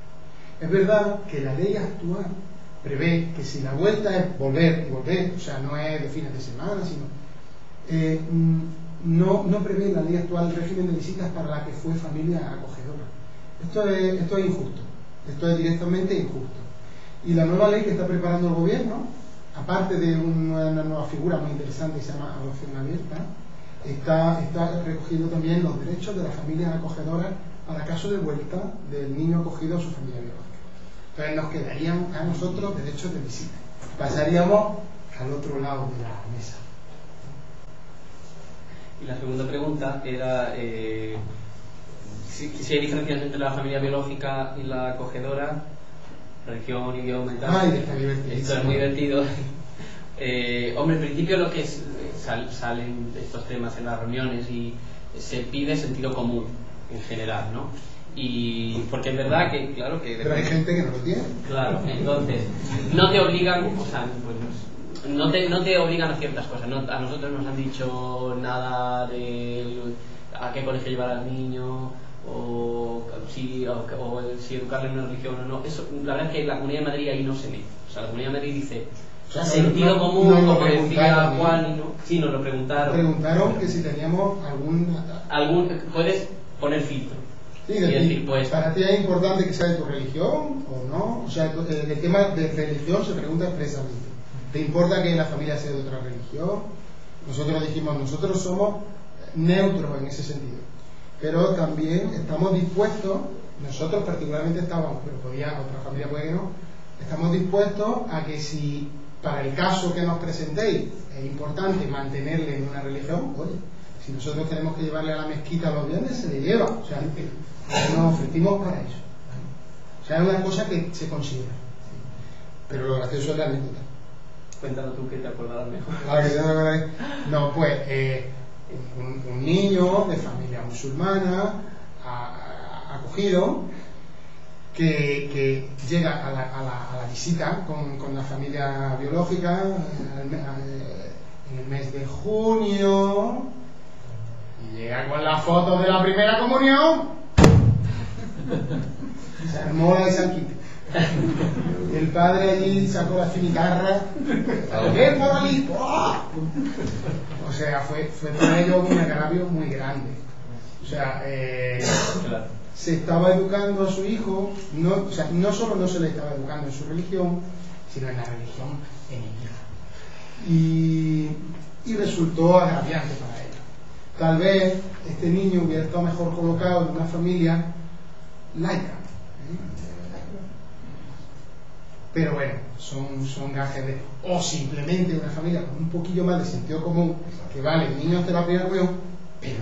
S2: Es verdad que la ley actual prevé que si la vuelta es volver y volver, o sea, no es de fines de semana, sino no prevé la ley actual el régimen de visitas para la que fue familia acogedora. Esto es injusto, esto es directamente injusto. Y la nueva ley que está preparando el gobierno, aparte de una nueva figura muy interesante que se llama adopción abierta, está recogiendo también los derechos de las familias acogedoras para caso de vuelta del niño acogido a su familia biológica. Entonces nos quedarían a nosotros derechos de visita. Pasaríamos al otro lado de la mesa.
S3: Y la segunda pregunta era si hay diferencias entre la familia biológica y la acogedora, religión, idioma y tal. Esto es muy divertido. Hombre, en principio lo que salen estos temas en las reuniones y se pide sentido común en general, ¿no? Y porque es verdad que, claro, que...
S2: Pero hay gente que no lo tiene.
S3: Claro, entonces, no te obligan, o sea, pues, no te obligan a ciertas cosas. No, a nosotros nos han dicho nada de a qué colegio llevar al niño, o si educarle en una religión o no. Eso, la verdad es que la Comunidad de Madrid ahí no se mete. O sea, la Comunidad de Madrid dice... O sea, sentido común, como decía Juan, ¿no? Sí, nos lo preguntaron.
S2: Preguntaron que si teníamos
S3: puedes poner filtro.
S2: Sí,
S3: y decir, pues,
S2: ¿para ti es importante que sea de tu religión o no? O sea, el tema de religión se pregunta expresamente. ¿Te importa que la familia sea de otra religión? Nosotros dijimos, nosotros somos neutros en ese sentido. Pero también estamos dispuestos, nosotros particularmente estábamos, pero otra familia puede que no, estamos dispuestos a que si para el caso que nos presentéis es importante mantenerle en una religión, oye, si nosotros tenemos que llevarle a la mezquita los viernes, se le lleva. O sea, nos ofrecimos para eso. O sea, es una cosa que se considera. Pero lo gracioso es la anécdota.
S3: Cuéntanos tú que te acordarás mejor.
S2: Claro, que te acordarás. No, pues, un niño de familia musulmana acogido que llega a la visita con la familia biológica en el mes de junio y llega con la foto de la primera comunión. Se armó la de San Quinto. El padre allí sacó la cimitarra. ¿Qué por allí? O sea, fue para ellos un agravio muy grande. O sea, se estaba educando a su hijo, no solo no se le estaba educando en su religión, sino en la religión enemiga. Y resultó agraviante para ella. Tal vez este niño hubiera estado mejor colocado en una familia laica. Pero bueno, son gajes de... O simplemente una familia con un poquillo más de sentido común, que vale, el niño hace la primera comunión, pero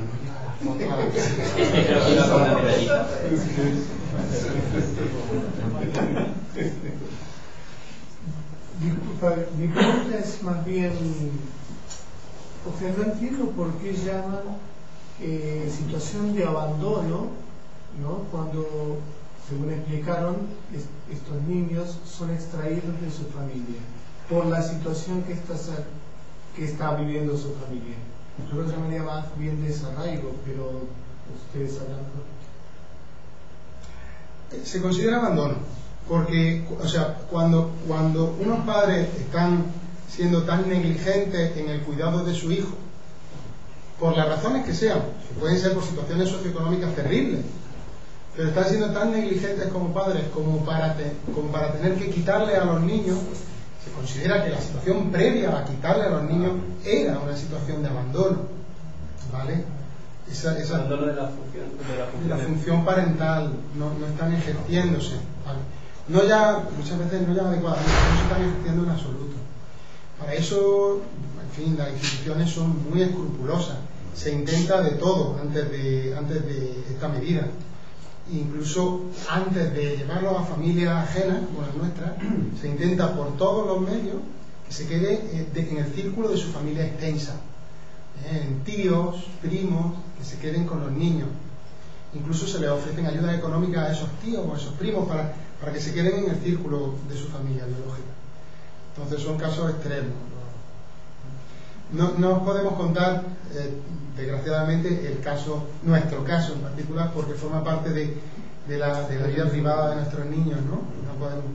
S2: no lleva la foto a la
S8: Disculpa, mi pregunta es más bien, o sea, no entiendo por qué llaman situación de abandono, ¿no? Cuando, según explicaron, estos niños son extraídos de su familia por la situación que está viviendo su familia. Yo lo llamaría más bien desarraigo, pero ustedes hablando.
S2: Se considera abandono, porque, o sea, cuando unos padres están siendo tan negligentes en el cuidado de su hijo, por las razones que sean, que pueden ser por situaciones socioeconómicas terribles, pero están siendo tan negligentes como padres como para tener que quitarle a los niños, se considera que la situación previa a quitarle a los niños era una situación de abandono, ¿vale?
S3: Abandono de la
S2: función parental, no están ejerciéndose, ¿vale? Muchas veces no ya adecuadamente, no se están ejerciendo en absoluto. Para eso, en fin, las instituciones son muy escrupulosas, se intenta de todo antes de esta medida. Incluso antes de llevarlo a familias ajenas como las nuestras, se intenta por todos los medios que se quede en el círculo de su familia extensa, en tíos, primos, que se queden con los niños. Incluso se les ofrecen ayudas económicas a esos tíos o a esos primos para que se queden en el círculo de su familia biológica. Entonces son casos extremos. No os podemos contar, desgraciadamente, nuestro caso en particular, porque forma parte de la vida privada de nuestros niños, ¿no? No podemos,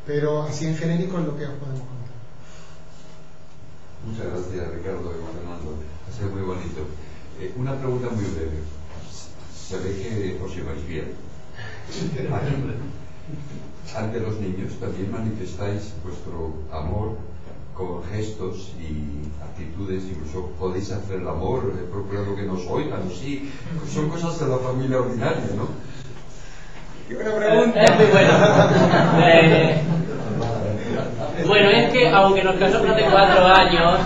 S2: pero así en genérico es lo que os podemos contar.
S9: Muchas gracias, Ricardo y Juan Fernando. Ha sido muy bonito. Una pregunta muy breve. Se ve que os lleváis bien. Ante los niños también manifestáis vuestro amor con gestos y actitudes, incluso podéis hacer el amor, procurando que nos oigan, sí, son cosas de la familia ordinaria, ¿no?
S2: ¡Qué buena pregunta!
S3: Es muy buena. Bueno, es que aunque nos casamos hace 4 años,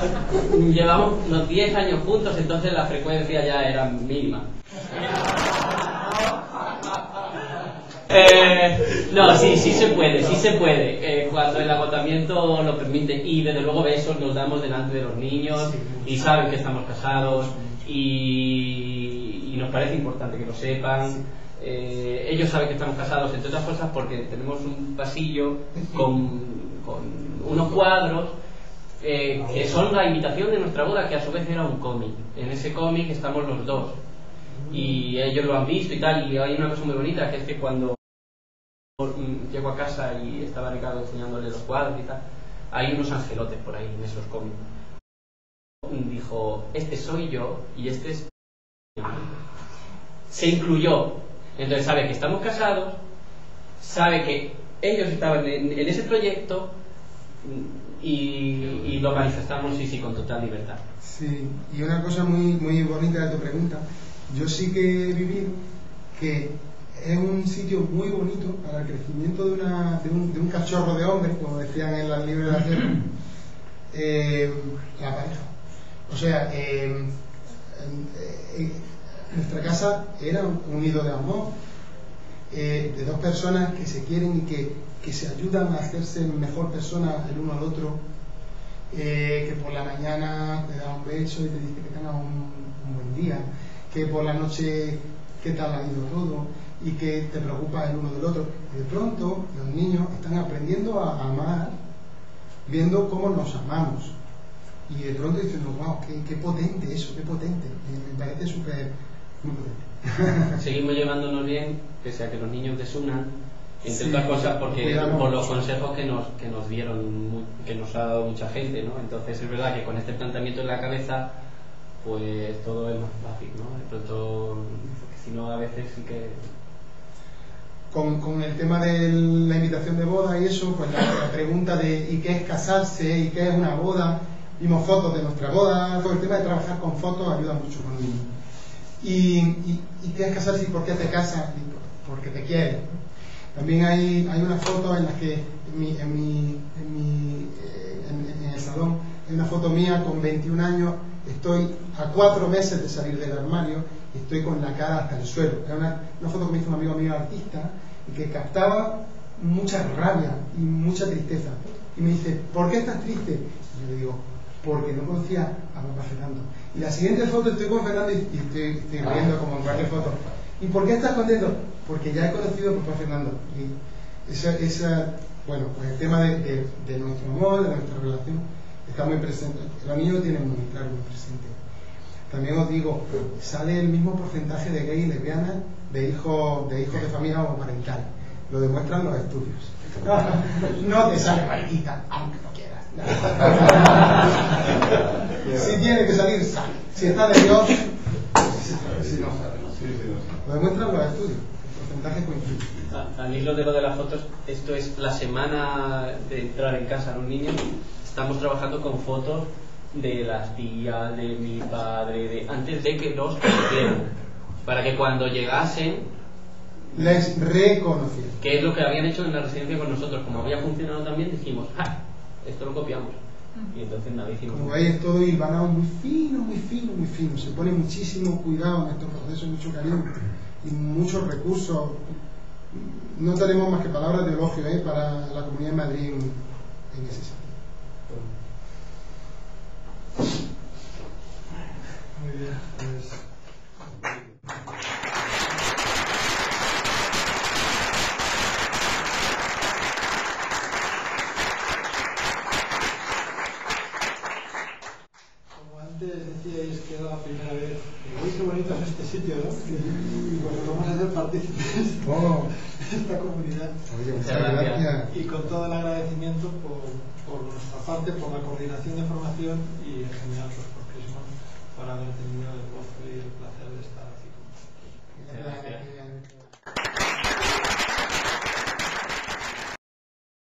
S3: llevamos unos 10 años juntos, entonces la frecuencia ya era mínima. No, sí se puede, cuando el agotamiento lo permite, y desde luego besos nos damos delante de los niños y saben que estamos casados y nos parece importante que lo sepan. Ellos saben que estamos casados, entre otras cosas porque tenemos un pasillo con unos cuadros que son la invitación de nuestra boda, que a su vez era un cómic. En ese cómic estamos los dos y ellos lo han visto y tal, y hay una cosa muy bonita, que es que cuando llego a casa y estaba Ricardo enseñándole los cuadros y tal, hay unos angelotes por ahí en esos cómics. Dijo, este soy yo y este es... Se incluyó. Entonces sabe que estamos casados, sabe que ellos estaban en ese proyecto y lo manifestamos con total libertad.
S2: Sí, y una cosa muy, muy bonita de tu pregunta, yo sí que viví que es un sitio muy bonito para el crecimiento de un cachorro de hombre, como decían en el libro de la tierra, la pareja. O sea, nuestra casa era un nido de amor, de dos personas que se quieren y que se ayudan a hacerse mejor personas el uno al otro, que por la mañana te da un beso y te dice que tengas un buen día, que por la noche qué tal ha ido todo y que te preocupa el uno del otro. Y de pronto los niños están aprendiendo a amar viendo cómo nos amamos, y de pronto dicen, wow, qué potente eso, qué potente. Me parece súper, muy potente.
S3: Seguimos llevándonos bien pese a que los niños desunan, entre otras cosas porque por los consejos que nos dieron, que nos ha dado mucha gente, ¿no? Entonces es verdad que con este planteamiento en la cabeza pues todo es más fácil, ¿no? De pronto, si no, a veces sí que...
S2: Con el tema de la invitación de boda y eso, pues la pregunta de ¿y qué es casarse? ¿Y qué es una boda? Vimos fotos de nuestra boda. Todo el tema de trabajar con fotos ayuda mucho con niños. ¿Y qué es casarse y por qué te casas? Porque te quieres. También hay una foto en la que en el salón hay una foto mía con 21 años. Estoy a 4 meses de salir del armario y estoy con la cara hasta el suelo. Era una foto que me hizo un amigo mío artista y que captaba mucha rabia y mucha tristeza. Y me dice, ¿por qué estás triste? Y yo le digo, porque no conocía a papá Fernando. Y la siguiente foto estoy con Fernando y estoy riendo como en cualquier foto. ¿Y por qué estás contento? Porque ya he conocido a papá Fernando. Y bueno, pues el tema de nuestro amor, de nuestra relación, está muy presente. Los niños lo tienen muy claro, muy presente. También os digo, sale el mismo porcentaje de gays y lesbianas de hijos de familia homoparental. Lo demuestran los estudios. No te sale maldita, aunque no quieras. Si tiene que salir, sale. Si está de Dios, si no. Lo demuestran los estudios. El porcentaje coincide.
S3: Al hilo de lo de las fotos, esto es la semana de entrar en casa a un niño. Estamos trabajando con fotos de las tías, de mi padre, antes de que los conocieran, para que cuando llegasen
S2: les reconocieran.
S3: Que es lo que habían hecho en la residencia con nosotros. Como había funcionado también, dijimos, esto lo copiamos. Y entonces nada, hicimos.
S2: Como veis, es todo hilvanado muy fino, muy fino, muy fino. Se pone muchísimo cuidado en estos procesos, mucho cariño y muchos recursos. No tenemos más que palabras de elogio para la Comunidad de Madrid en ese sentido. Muy bien, pues...
S1: y pues vamos a ser partícipes de esta comunidad.
S2: Oye, muchas gracias.
S1: Y con todo el agradecimiento por nuestra parte, por la coordinación de formación y en general pues, por Crismon, por haber tenido el gozo y el placer de estar aquí con nosotros.